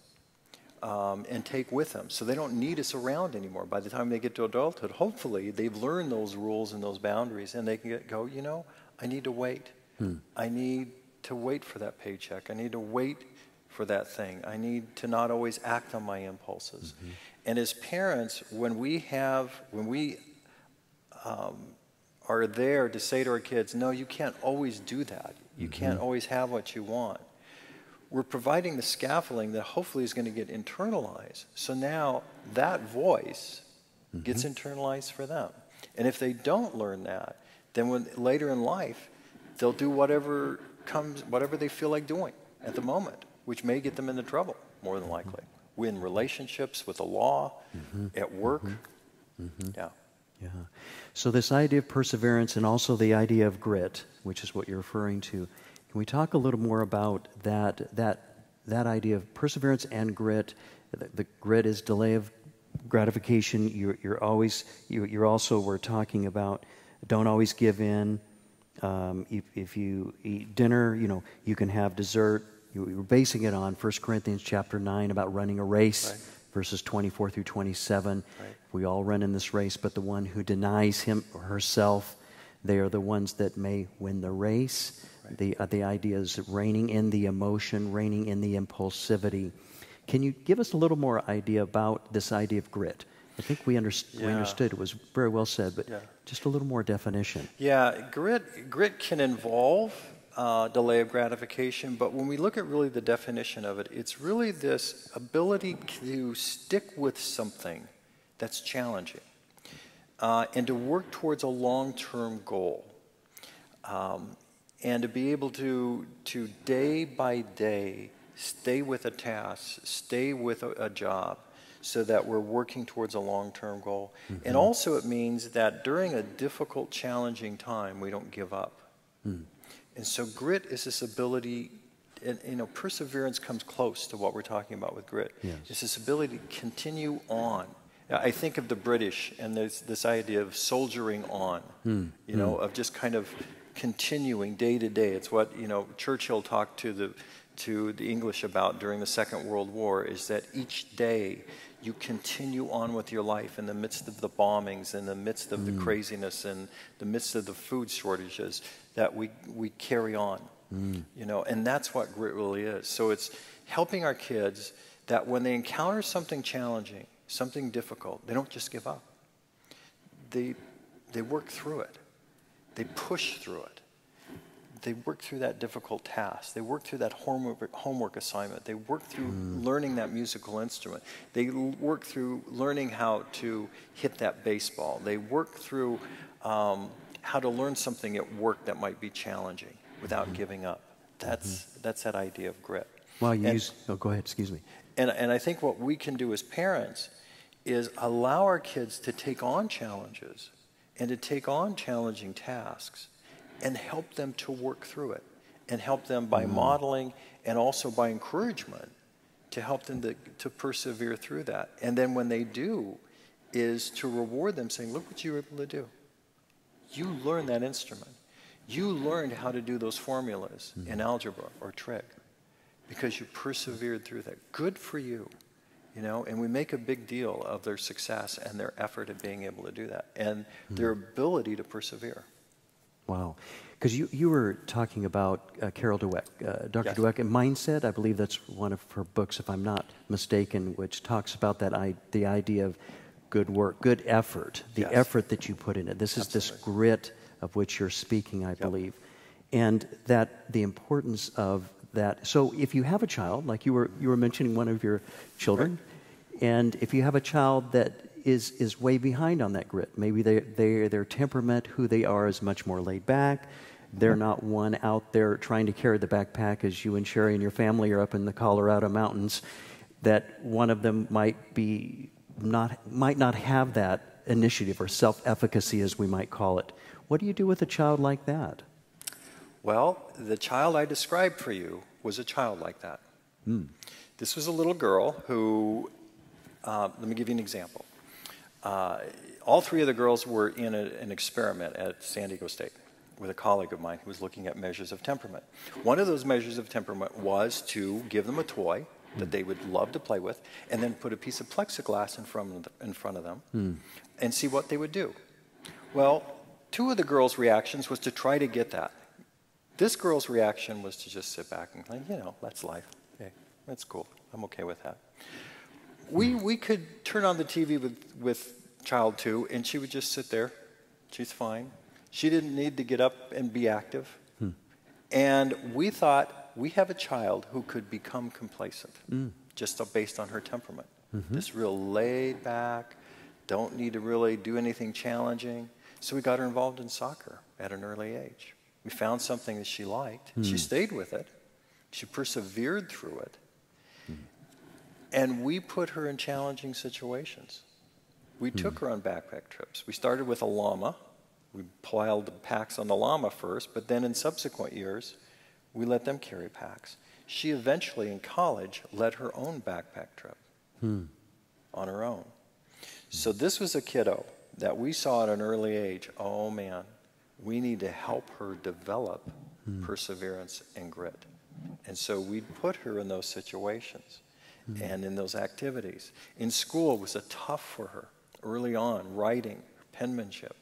and take with them. So they don't need us around anymore. By the time they get to adulthood, hopefully they've learned those rules and those boundaries, and they can go, you know, I need to wait. I need to wait for that paycheck. I need to wait for that thing. I need to not always act on my impulses. And as parents, when we are there to say to our kids, no, you can't always do that. You can't always have what you want. We're providing the scaffolding that hopefully is going to get internalized. So now that voice gets internalized for them. And if they don't learn that, then when later in life, they'll do whatever they feel like doing at the moment, which may get them into trouble, more than likely. In relationships, with the law, at work. Yeah. So this idea of perseverance and also the idea of grit, which is what you're referring to, can we talk a little more about that idea of perseverance and grit? The grit is delay of gratification. You're also, we're talking about don't always give in. If you eat dinner, you can have dessert. You're basing it on 1 Corinthians chapter 9 about running a race, verses 24 through 27. We all run in this race, but the one who denies him or herself, they are the ones that may win the race. The idea is reining in the emotion, reining in the impulsivity. Can you give us a little more idea about this idea of grit? I think we understood. It was very well said, but just a little more definition. Yeah, grit can involve delay of gratification, but when we look at really the definition of it, it's really this ability to stick with something that's challenging and to work towards a long-term goal. And to be able to day by day stay with a task, stay with a job, so that we're working towards a long-term goal. And also it means that during a difficult, challenging time, we don't give up. And so grit is this ability, and perseverance comes close to what we're talking about with grit. It's this ability to continue on. I think of the British and this idea of soldiering on, of just kind of continuing day to day. It's what Churchill talked to the English about during the Second World War, is that each day you continue on with your life in the midst of the bombings, in the midst of the craziness, in the midst of the food shortages, that we carry on. And that's what grit really is. So it's helping our kids that when they encounter something challenging, something difficult, they don't just give up. They work through it. They push through it. They work through that difficult task. They work through that homework assignment. They work through learning that musical instrument. They work through learning how to hit that baseball. They work through how to learn something at work that might be challenging without giving up. That's that idea of grit. Well, go ahead, excuse me. And I think what we can do as parents is allow our kids to take on challenges and to take on challenging tasks and help them to work through it, and help them by modeling and also by encouragement to help them to persevere through that. And then when they do, is to reward them, saying, look what you were able to do. You learned that instrument. You learned how to do those formulas in algebra or trig because you persevered through that. Good for you. You know, and we make a big deal of their success and their effort at being able to do that and their ability to persevere. Wow. Because you were talking about Carol Dweck, Dr. Yes. Dweck, and Mindset. I believe that's one of her books, if I'm not mistaken, which talks about the idea of good work, good effort, the effort that you put in it. This is this grit of which you're speaking, I believe. And that the importance of that. So if you have a child, like you were mentioning one of your children, and if you have a child that is way behind on that grit, maybe their temperament, who they are, is much more laid back. They're not one out there trying to carry the backpack as you and Sherry and your family are up in the Colorado mountains, that one of them might not have that initiative or self-efficacy, as we might call it. What do you do with a child like that? Well, the child I described for you was a child like that. This was a little girl who, let me give you an example. All three of the girls were in an experiment at San Diego State with a colleague of mine who was looking at measures of temperament. One of those measures of temperament was to give them a toy that they would love to play with and then put a piece of plexiglass in front of them and see what they would do. Well, two of the girls' reactions was to try to get that. This girl's reaction was to just sit back and think, you know, that's life. Okay, that's cool. I'm okay with that. We could turn on the TV with child 2, and she would just sit there. She's fine. She didn't need to get up and be active. And we thought, we have a child who could become complacent, just based on her temperament. This real laid back, don't need to really do anything challenging. So we got her involved in soccer at an early age. We found something that she liked. She stayed with it. She persevered through it. And we put her in challenging situations. We took her on backpack trips. We started with a llama. We piled the packs on the llama first, but then in subsequent years, we let them carry packs. She eventually, in college, led her own backpack trip on her own. So this was a kiddo that we saw at an early age, oh man, we need to help her develop perseverance and grit. And so we'd put her in those situations and in those activities. In school, it was tough for her early on. Writing, penmanship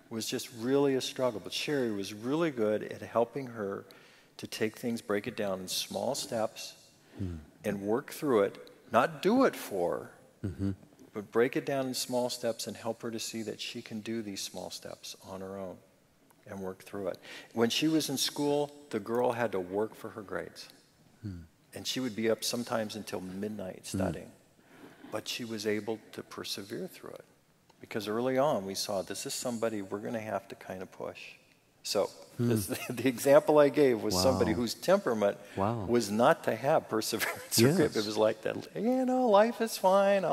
was just really a struggle. But Sherry was really good at helping her to take things, break it down in small steps and work through it. Not do it for her, but break it down in small steps and help her to see that she can do these small steps on her own and work through it. When she was in school, the girl had to work for her grades. And she would be up sometimes until midnight studying. But she was able to persevere through it. Because early on we saw this is somebody we're going to have to kind of push. So the example I gave was somebody whose temperament was not to have perseverance or grit. It was like that, you know, life is fine.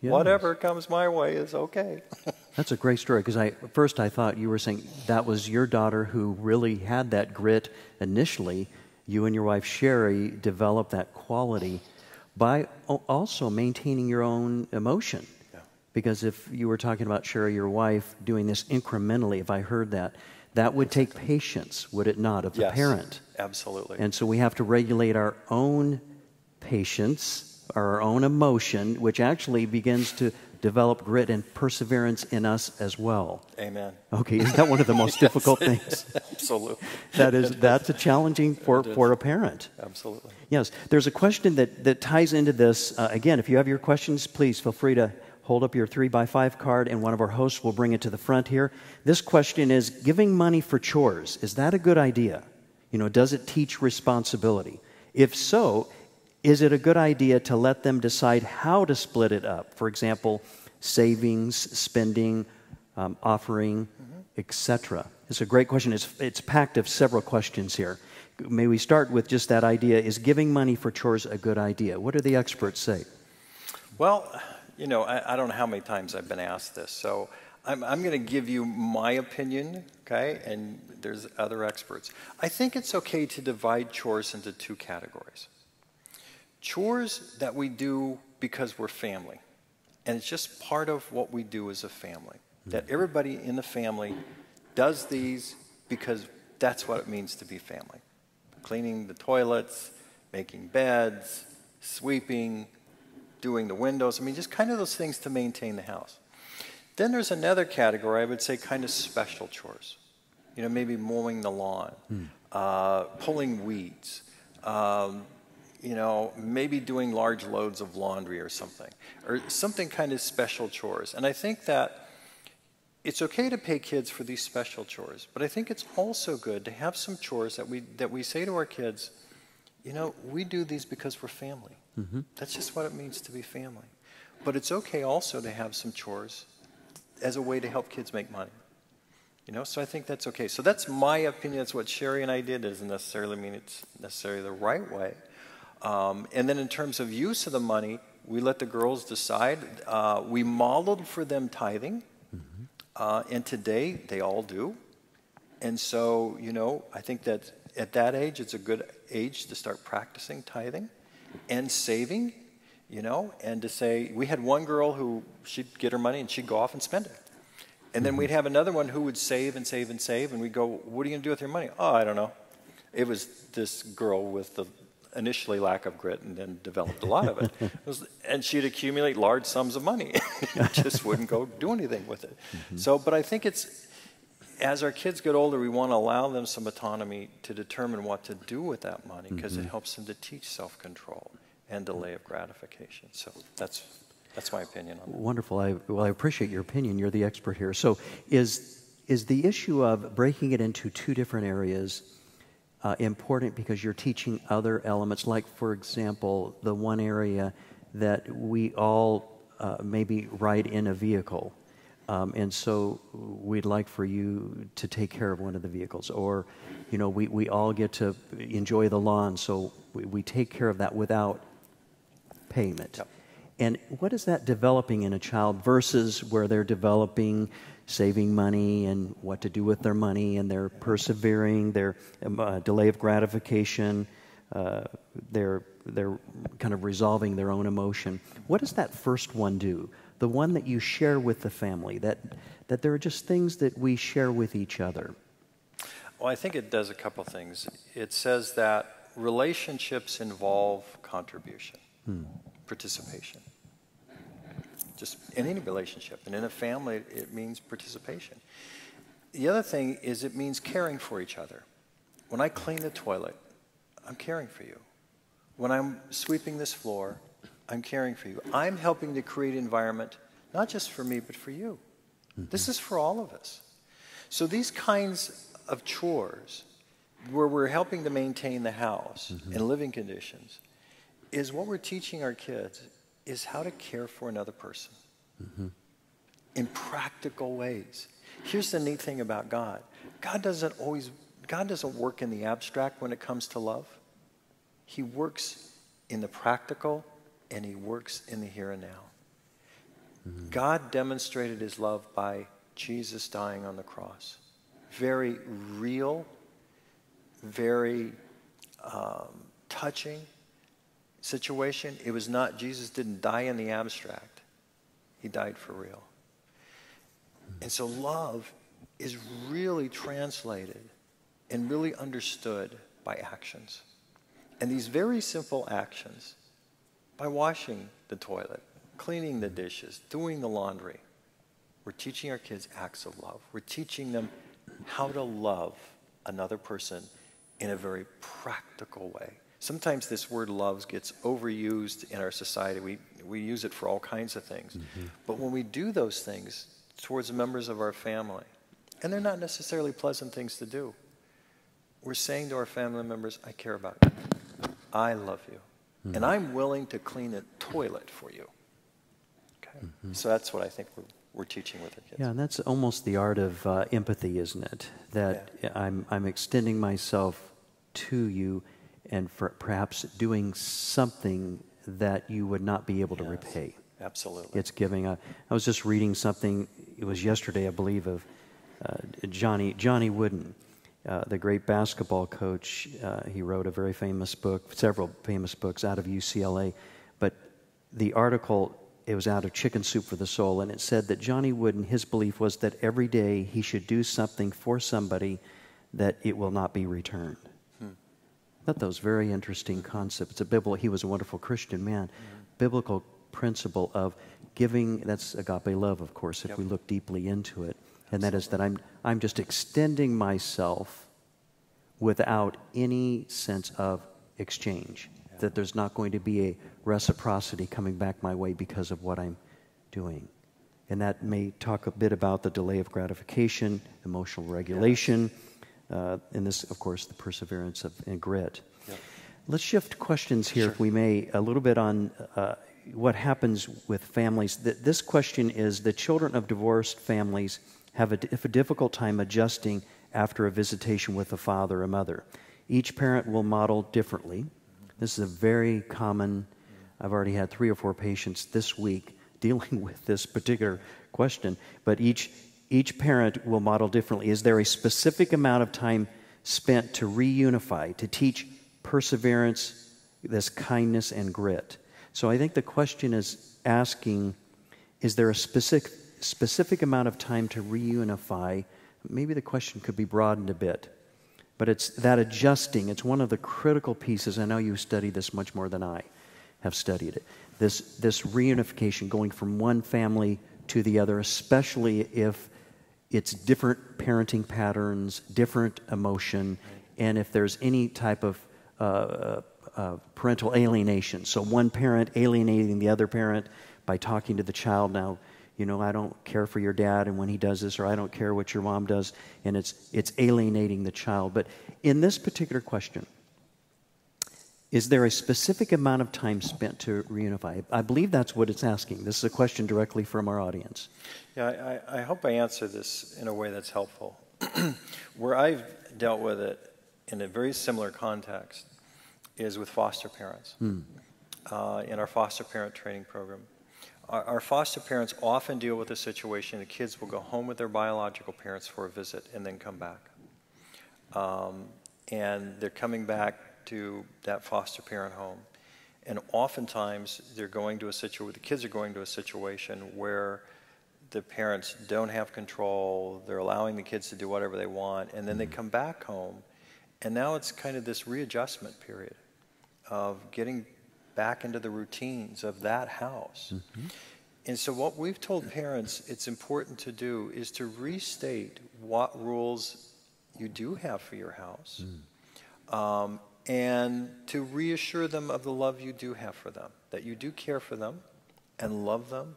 Whatever comes my way is okay. That's a great story, because first I thought you were saying that was your daughter who really had that grit initially. You and your wife Sherry developed that quality by also maintaining your own emotion. Because if you were talking about Sherry, your wife, doing this incrementally, if I heard that, that would take patience, would it not, of the parent? Absolutely. And so we have to regulate our own patience, our own emotion, which actually begins to develop grit and perseverance in us as well. Amen. Okay, isn't that one of the most difficult things? Absolutely. That's a challenging for a parent. Absolutely. Yes, there's a question that ties into this. Again, if you have your questions, please feel free to hold up your 3x5 card, and one of our hosts will bring it to the front here. This question is, giving money for chores, is that a good idea? Does it teach responsibility? If so, is it a good idea to let them decide how to split it up? For example, savings, spending, offering, etc. It's a great question. It's packed of several questions here. May we start with just that idea, is giving money for chores a good idea? What do the experts say? Well, I don't know how many times I've been asked this, so I'm going to give you my opinion, okay, and there's other experts. I think it's okay to divide chores into two categories. Chores that we do because we're family, and it's just part of what we do as a family, that everybody in the family does these because that's what it means to be family. Cleaning the toilets, making beds, sweeping, doing the windows. I mean, just kind of those things to maintain the house. Then there's another category, I would say kind of special chores. Maybe mowing the lawn, pulling weeds, maybe doing large loads of laundry or something kind of special chores. And I think that it's okay to pay kids for these special chores, but I think it's also good to have some chores that we say to our kids, we do these because we're family. Mm-hmm. That's just what it means to be family. But it's okay also to have some chores as a way to help kids make money. So I think that's okay. So that's my opinion. That's what Sherry and I did. It doesn't necessarily mean it's necessarily the right way. And then in terms of use of the money, we let the girls decide. We modeled for them tithing. Mm-hmm. And today, they all do. And so, I think that at that age, it's a good age to start practicing tithing and saving, and to say, we had one girl who, she'd get her money and she'd go off and spend it. And then we'd have another one who would save and save and save, and we'd go, what are you going to do with your money? Oh, I don't know. It was this girl with the initially lack of grit and then developed a lot of it. And she'd accumulate large sums of money. Just wouldn't go do anything with it. Mm-hmm. But I think as our kids get older, we want to allow them some autonomy to determine what to do with that money, because it helps them to teach self-control and delay of gratification. So that's my opinion on that. Wonderful. I appreciate your opinion. You're the expert here. So is the issue of breaking it into two different areas important because you're teaching other elements, like, for example, the one area that we all maybe ride in a vehicle, and so we'd like for you to take care of one of the vehicles, or we all get to enjoy the lawn, so we take care of that without payment. Yep. And what is that developing in a child versus where they're developing saving money and what to do with their money, and they're persevering, their delay of gratification, they're kind of resolving their own emotion. What does that first one do? The one that you share with the family, that there are just things that we share with each other. Well, I think it does a couple things. It says that relationships involve contribution, participation. Just in any relationship. And in a family, it means participation. The other thing is it means caring for each other. When I clean the toilet, I'm caring for you. When I'm sweeping this floor, I'm caring for you. I'm helping to create an environment, not just for me, but for you. Mm-hmm. This is for all of us. So these kinds of chores, where we're helping to maintain the house and living conditions, is what we're teaching our kids is how to care for another person in practical ways. Here's the neat thing about God. God doesn't work in the abstract when it comes to love. He works in the practical, and he works in the here and now. God demonstrated his love by Jesus dying on the cross. Very real, very touching situation. It was not, Jesus didn't die in the abstract. He died for real. And so love is really translated and really understood by actions. And these very simple actions, by washing the toilet, cleaning the dishes, doing the laundry. We're teaching our kids acts of love. We're teaching them how to love another person in a very practical way. Sometimes this word love gets overused in our society. We use it for all kinds of things. Mm-hmm. But when we do those things towards members of our family, and they're not necessarily pleasant things to do, we're saying to our family members, I care about you. I love you. Mm-hmm. And I'm willing to clean a toilet for you. Okay? Mm-hmm. So that's what I think we're teaching with our kids. Yeah, and that's almost the art of empathy, isn't it? That I'm extending myself to you and for perhaps doing something that you would not be able to repay. Absolutely. It's giving. I was just reading something, it was yesterday, I believe, of Johnny Wooden, the great basketball coach. He wrote a very famous book, several famous books out of UCLA. But the article, it was out of Chicken Soup for the Soul, and it said that Johnny Wooden, his belief was that every day he should do something for somebody that it will not be returned. I thought that was a very interesting concept. It's a biblical, he was a wonderful Christian man. Biblical principle of giving, that's agape love, of course, if we look deeply into it. And that is that I'm just extending myself without any sense of exchange. That there's not going to be a reciprocity coming back my way because of what I'm doing. And that may talk a bit about the delay of gratification, emotional regulation, and this, of course, the perseverance and grit. Yep. Let's shift questions here, if we may, a little bit on what happens with families. This question is, the children of divorced families have a difficult time adjusting after a visitation with a father or mother. Each parent will model differently. This is a very common, I've already had 3 or 4 patients this week dealing with this particular question, but each parent will model differently. Is there a specific amount of time spent to reunify, to teach perseverance, this kindness and grit? So I think the question is asking, is there a specific amount of time to reunify? Maybe the question could be broadened a bit. But it's that adjusting. It's one of the critical pieces. I know you study this much more than I have studied it. This reunification, going from one family to the other, especially if it's different parenting patterns, different emotion, and if there's any type of parental alienation. So one parent alienating the other parent by talking to the child, now, you know, I don't care for your dad and when he does this, or I don't care what your mom does, and it's alienating the child. But in this particular question, is there a specific amount of time spent to reunify? I believe that's what it's asking. This is a question directly from our audience. Yeah, I hope I answer this in a way that's helpful. Where I've dealt with it in a very similar context is with foster parents in our foster parent training program. Our foster parents often deal with a situation the kids will go home with their biological parents for a visit and then come back. And they're coming back to that foster parent home. And oftentimes they're going to the kids are going to a situation where the parents don't have control, they're allowing the kids to do whatever they want, and then they come back home, and now it's kind of this readjustment period of getting back into the routines of that house. Mm-hmm. And so what we've told parents it's important to do is to restate what rules you do have for your house, and to reassure them of the love you do have for them, that you do care for them and love them.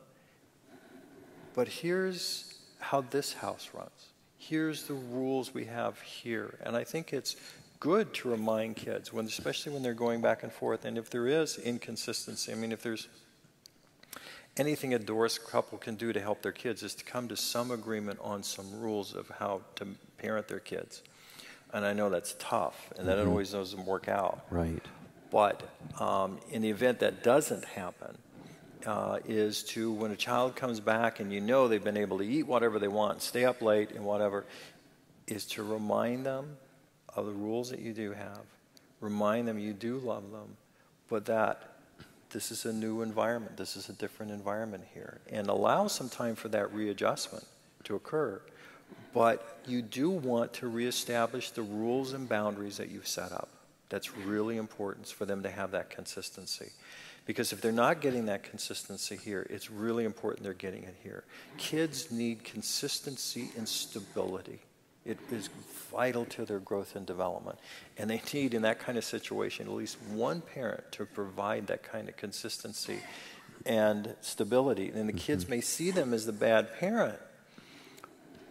But here's how this house runs. Here's the rules we have here. And I think it's good to remind kids, especially when they're going back and forth, and if there is inconsistency, I mean, if there's anything a divorced couple can do to help their kids is to come to some agreement on some rules of how to parent their kids. And I know that's tough, and that it always doesn't work out. Right. But in the event that doesn't happen, is to, when a child comes back and you know they've been able to eat whatever they want, stay up late and whatever, is to remind them of the rules that you do have. Remind them you do love them, but that this is a new environment. This is a different environment here. And allow some time for that readjustment to occur. But you do want to reestablish the rules and boundaries that you've set up. That's really important for them to have that consistency. Because if they're not getting that consistency here, it's really important they're getting it here. Kids need consistency and stability. It is vital to their growth and development. And they need, in that kind of situation, at least one parent to provide that kind of consistency and stability. And the kids may see them as the bad parent,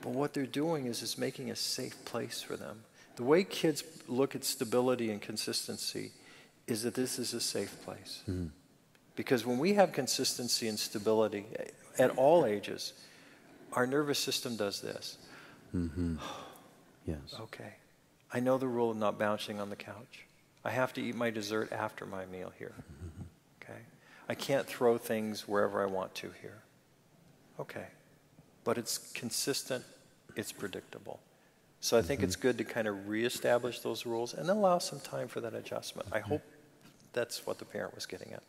but what they're doing is making a safe place for them. The way kids look at stability and consistency is that this is a safe place. Because when we have consistency and stability at all ages, our nervous system does this. Yes. Okay. I know the rule of not bouncing on the couch. I have to eat my dessert after my meal here. Okay. I can't throw things wherever I want to here. Okay. But it's consistent, it's predictable. So I think it's good to kind of reestablish those rules and allow some time for that adjustment. I hope that's what the parent was getting at.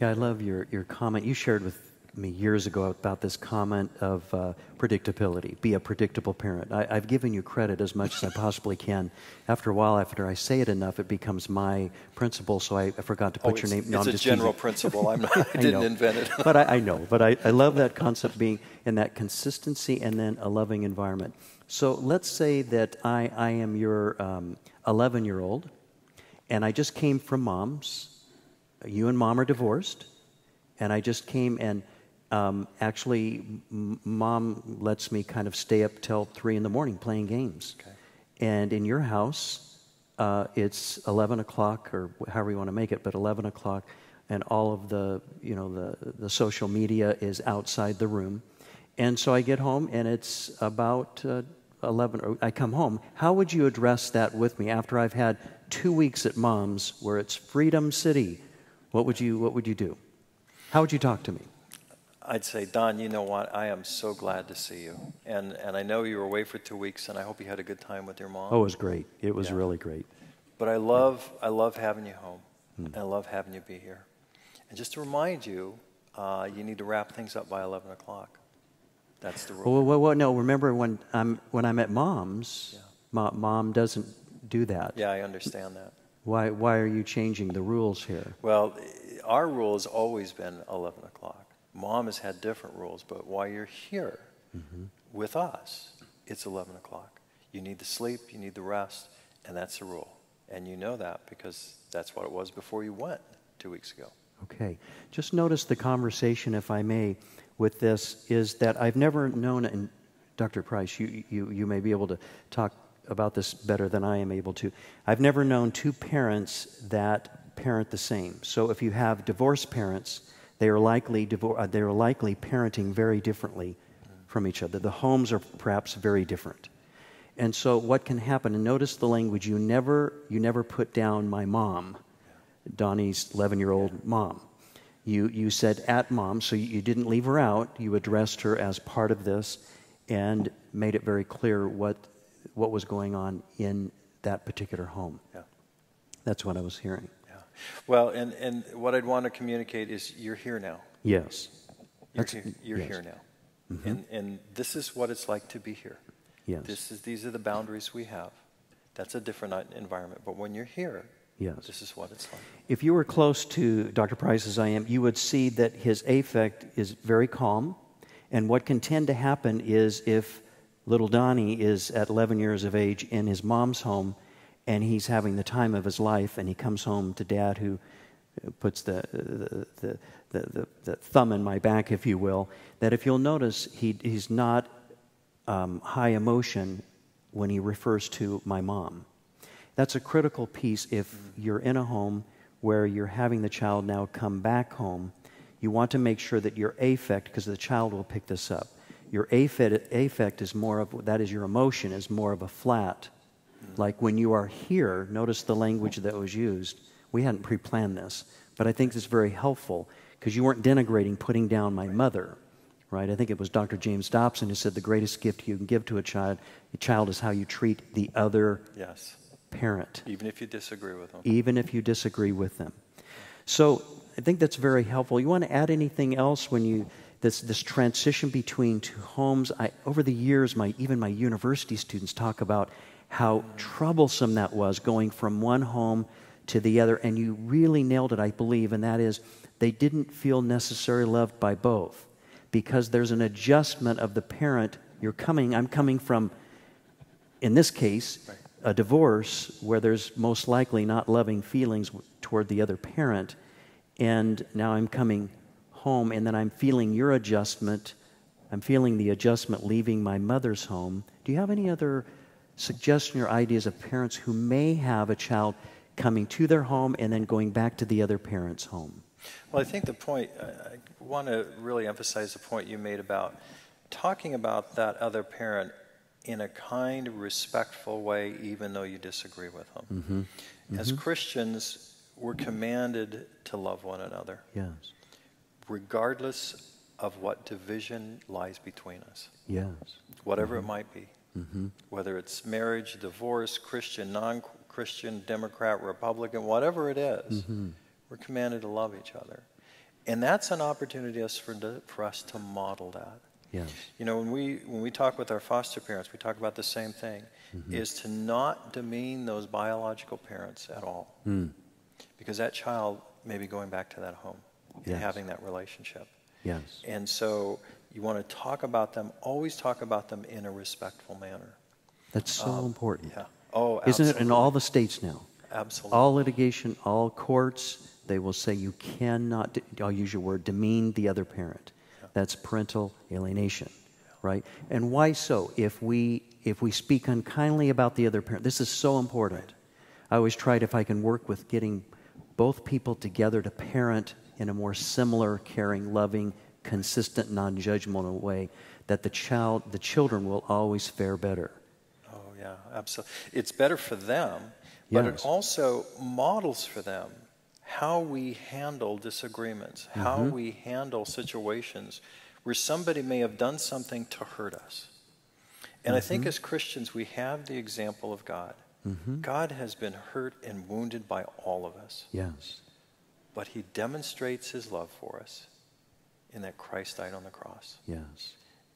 Yeah, I love your comment. You shared with me years ago about this comment of predictability. Be a predictable parent. I've given you credit as much as I possibly can. After a while, after I say it enough, it becomes my principle, so I forgot to put your name. No, it's a general principle. I didn't invent it. But I know. But I love that concept being in that consistency and then a loving environment. So let's say that I am your 11-year-old, and I just came from Mom's. You and Mom are divorced, and I just came and actually Mom lets me kind of stay up till 3 in the morning playing games. Okay. And in your house, it's 11 o'clock, or however you want to make it, but 11 o'clock, and all of the social media is outside the room. And so I get home, and it's about 11, or I come home. How would you address that with me after I've had 2 weeks at Mom's where it's Freedom City? What would you do? How would you talk to me? I'd say, Don, you know what? I am so glad to see you. And I know you were away for 2 weeks, and I hope you had a good time with your mom. Oh, it was great. It was really great. But I love having you home, and I love having you be here. And just to remind you, you need to wrap things up by 11 o'clock. That's the rule. Well, no, remember when I'm at Mom's, Mom doesn't do that. Yeah, I understand that. Why are you changing the rules here? Well, our rule has always been 11 o'clock. Mom has had different rules, but while you're here with us, it's 11 o'clock. You need the sleep, you need the rest, and that's the rule. And you know that because that's what it was before you went 2 weeks ago. Okay. Just notice the conversation, if I may, with this, is that I've never known, and Dr. Price, you may be able to talk about this better than I am able to. I've never known two parents that parent the same. So if you have divorced parents, they are likely parenting very differently from each other. The homes are perhaps very different. And so what can happen, and notice the language, you never put down my mom, Donnie's 11-year-old mom. You said at Mom, so you didn't leave her out. You addressed her as part of this and made it very clear what was going on in that particular home. Yeah. That's what I was hearing. Yeah. Well, and what I'd want to communicate is you're here now. Yes. You're here now. Mm-hmm. And this is what it's like to be here. Yes. These are the boundaries we have. That's a different environment. But when you're here, yes, this is what it's like. If you were close to Dr. Price as I am, you would see that his affect is very calm. And what can tend to happen is if little Donnie is at 11 years of age in his mom's home and he's having the time of his life and he comes home to Dad who puts the thumb in my back, if you will, that if you'll notice he's not high emotion when he refers to my mom. That's a critical piece if you're in a home where you're having the child now come back home. You want to make sure that your affect, because the child will pick this up, your affect is more of, that is your emotion, is more of a flat. Like when you are here, notice the language that was used. We hadn't pre-planned this, but I think it's very helpful because you weren't denigrating putting down my mother, right? I think it was Dr. James Dobson who said the greatest gift you can give to a child is how you treat the other parent. Even if you disagree with them. Even if you disagree with them. So I think that's very helpful. You want to add anything else when you... This transition between two homes, over the years, even my university students talk about how troublesome that was going from one home to the other, and you really nailed it, I believe, and that is they didn't feel necessarily loved by both, because there's an adjustment of the parent. I'm coming from, in this case, a divorce where there's most likely not loving feelings toward the other parent, and now I'm coming home, and then I'm feeling your adjustment. I'm feeling the adjustment leaving my mother's home. Do you have any other suggestion or ideas of parents who may have a child coming to their home and then going back to the other parent's home? Well, I think the point, I want to really emphasize the point you made about talking about that other parent in a kind, respectful way, even though you disagree with them. Mm-hmm. Mm-hmm. As Christians, we're commanded to love one another. Yes. Regardless of what division lies between us. Yes. Whatever it might be. Mm-hmm. Whether it's marriage, divorce, Christian, non-Christian, Democrat, Republican, whatever it is, Mm-hmm. we're commanded to love each other. And that's an opportunity for us to model that. Yes. You know, when we talk with our foster parents, we talk about the same thing, Mm-hmm. is to not demean those biological parents at all. Mm. Because that child may be going back to that home and Yes. having that relationship. Yes. And so you want to talk about them, always talk about them in a respectful manner. That's so important. Yeah. Oh, Isn't absolutely. it in all the states now? Absolutely. All litigation, all courts, they will say you cannot, I'll use your word, demean the other parent. Yeah. That's parental alienation, right? And why so? If we speak unkindly about the other parent, this is so important. Right. I always tried, if I can work with getting both people together to parent in a more similar, caring, loving, consistent, non-judgmental way, that the children will always fare better. Oh, yeah, absolutely. It's better for them, but Yes. it also models for them how we handle disagreements, how Mm-hmm. we handle situations where somebody may have done something to hurt us. And I think as Christians, we have the example of God. Mm-hmm. God has been hurt and wounded by all of us. Yes. But he demonstrates his love for us in that Christ died on the cross. Yes.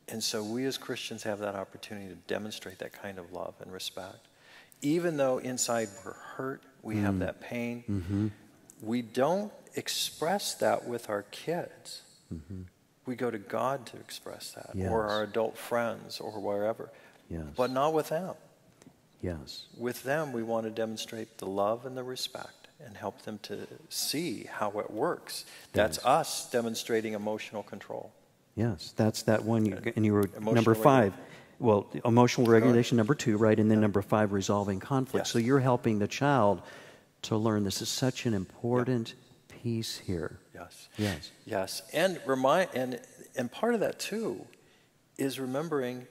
And so we as Christians have that opportunity to demonstrate that kind of love and respect. Even though inside we're hurt, we have that pain, Mm-hmm. we don't express that with our kids. Mm-hmm. We go to God to express that, Yes. or our adult friends, or wherever. Yes. But not with them. Yes. With them, we want to demonstrate the love and the respect and help them to see how it works. That's Yes. us demonstrating emotional control. Yes. That's that one. And you were Emotional number 5. Well, emotional ahead. regulation, number 2, right? And then number 5, resolving conflict. Yes. So you're helping the child to learn this is such an important piece here. Yes. Yes. Yes. And and part of that too is remembering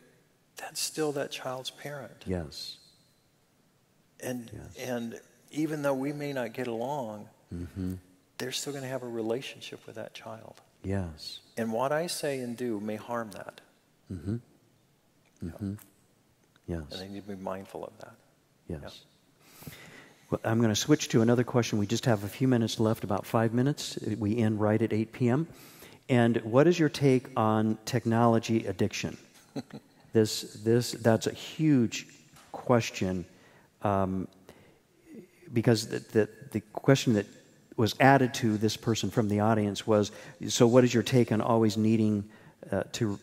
that's still that child's parent. Yes. And Yes. and even though we may not get along, Mm-hmm. they're still going to have a relationship with that child. Yes. And what I say and do may harm that. Mm-hmm. Mm-hmm. Yes. And they need to be mindful of that. Yes. Well, I'm going to switch to another question. We just have a few minutes left, about 5 minutes. We end right at 8 p.m. And what is your take on technology addiction? That's a huge question, because the question that was added to this person from the audience was, so what is your take on always needing to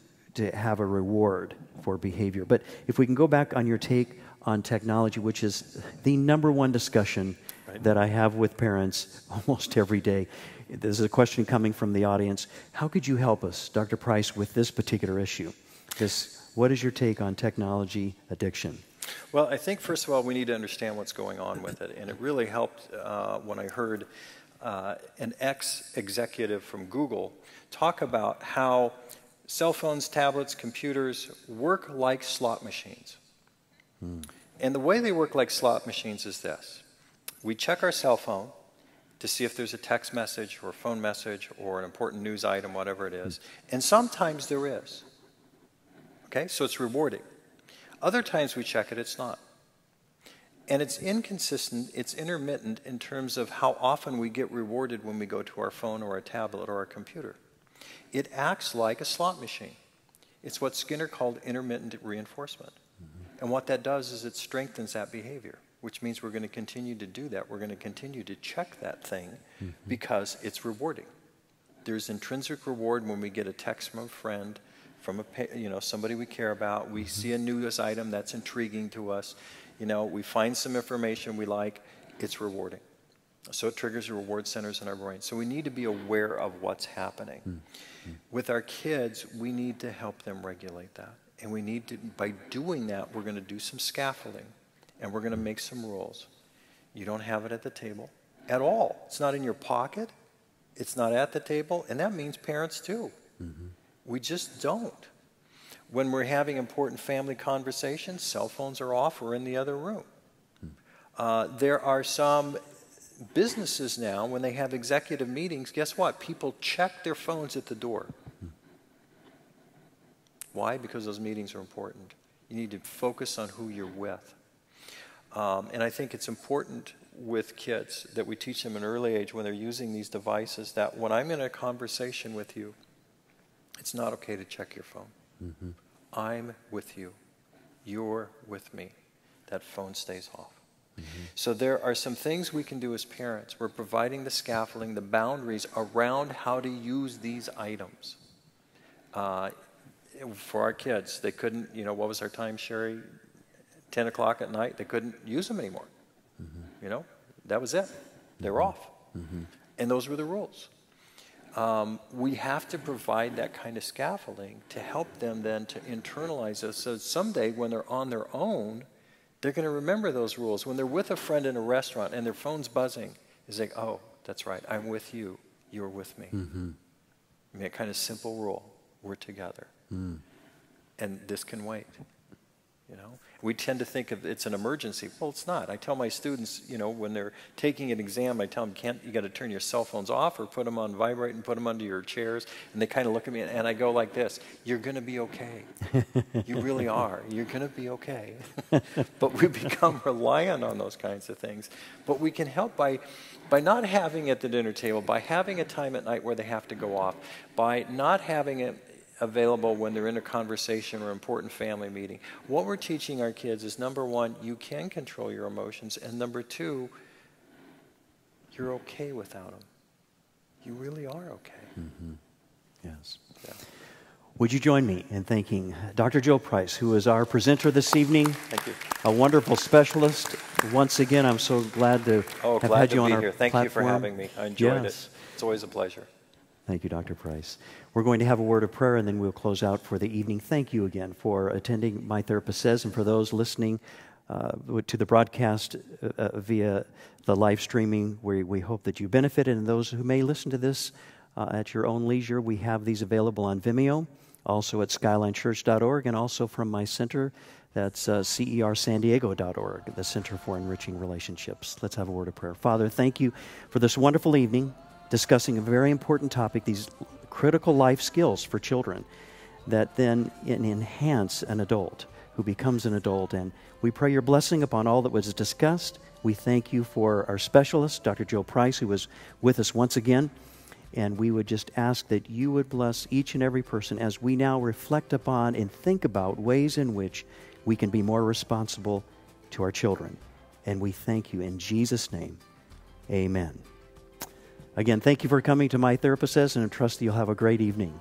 have a reward for behavior? But if we can go back on your take on technology, which is the number one discussion that I have with parents almost every day. This is a question coming from the audience. How could you help us, Dr. Price, with this particular issue? What is your take on technology addiction? Well, I think, first of all, we need to understand what's going on with it. And it really helped when I heard an ex-executive from Google talk about how cell phones, tablets, computers work like slot machines. And the way they work like slot machines is this. We check our cell phone to see if there's a text message or a phone message or an important news item, whatever it is. And sometimes there is. Okay, so it's rewarding. Other times we check it, it's not. And it's inconsistent, it's intermittent in terms of how often we get rewarded when we go to our phone or our tablet or our computer. It acts like a slot machine. It's what Skinner called intermittent reinforcement. And what that does is it strengthens that behavior, which means we're going to continue to do that. We're going to continue to check that thing because it's rewarding. There's intrinsic reward when we get a text from a friend, from somebody we care about. We see a news item that's intriguing to us. We find some information we like. It's rewarding. So it triggers the reward centers in our brain. So we need to be aware of what's happening. With our kids, we need to help them regulate that. And we need to, by doing that, we're going to do some scaffolding. And we're going to make some rules. You don't have it at the table at all. It's not in your pocket. It's not at the table. And that means parents too. We just don't. When we're having important family conversations, cell phones are off or in the other room. There are some businesses now, when they have executive meetings, guess what? People check their phones at the door. Why? Because those meetings are important. You need to focus on who you're with. And I think it's important with kids that we teach them at an early age when they're using these devices that when I'm in a conversation with you, it's not okay to check your phone. I'm with you. You're with me. That phone stays off. So there are some things we can do as parents. We're providing the scaffolding, the boundaries around how to use these items. For our kids, they couldn't, what was our time, Sherry? 10 o'clock at night, they couldn't use them anymore. That was it. They were off. And those were the rules. We have to provide that kind of scaffolding to help them then to internalize this. So someday when they're on their own, they're going to remember those rules. When they're with a friend in a restaurant and their phone's buzzing, it's like, oh, that's right, I'm with you, you're with me. I mean, a kind of simple rule, we're together. And this can wait. We tend to think of it's an emergency. Well, it's not. I tell my students, when they're taking an exam, I tell them, you got to turn your cell phones off or put them on vibrate and put them under your chairs. And they kind of look at me and I go like this, you're going to be okay. You really are. You're going to be okay. But we become reliant on those kinds of things. But we can help by not having it at the dinner table, by having a time at night where they have to go off, by not having it available when they're in a conversation or important family meeting. What we're teaching our kids is, number one, you can control your emotions, and number two, you're okay without them. You really are okay. Yes. Yeah. Would you join me in thanking Dr. Joe Price, who is our presenter this evening? Thank you. A wonderful specialist. Once again, I'm so glad to have had you on our platform. Thank you for having me. I enjoyed it. It's always a pleasure. Thank you, Dr. Price. We're going to have a word of prayer, and then we'll close out for the evening. Thank you again for attending My Therapist Says, and for those listening to the broadcast via the live streaming, we hope that you benefited. And those who may listen to this at your own leisure, we have these available on Vimeo, also at skylinechurch.org, and also from my center, that's cersandiego.org, the Center for Enriching Relationships. Let's have a word of prayer. Father, thank you for this wonderful evening, discussing a very important topic, these critical life skills for children that then enhance an adult who becomes an adult. And we pray your blessing upon all that was discussed. We thank you for our specialist, Dr. Joe Price, who was with us once again. And we would just ask that you would bless each and every person as we now reflect upon and think about ways in which we can be more responsible to our children. And we thank you in Jesus' name. Amen. Again, thank you for coming to My Therapist Says, and I trust that you'll have a great evening.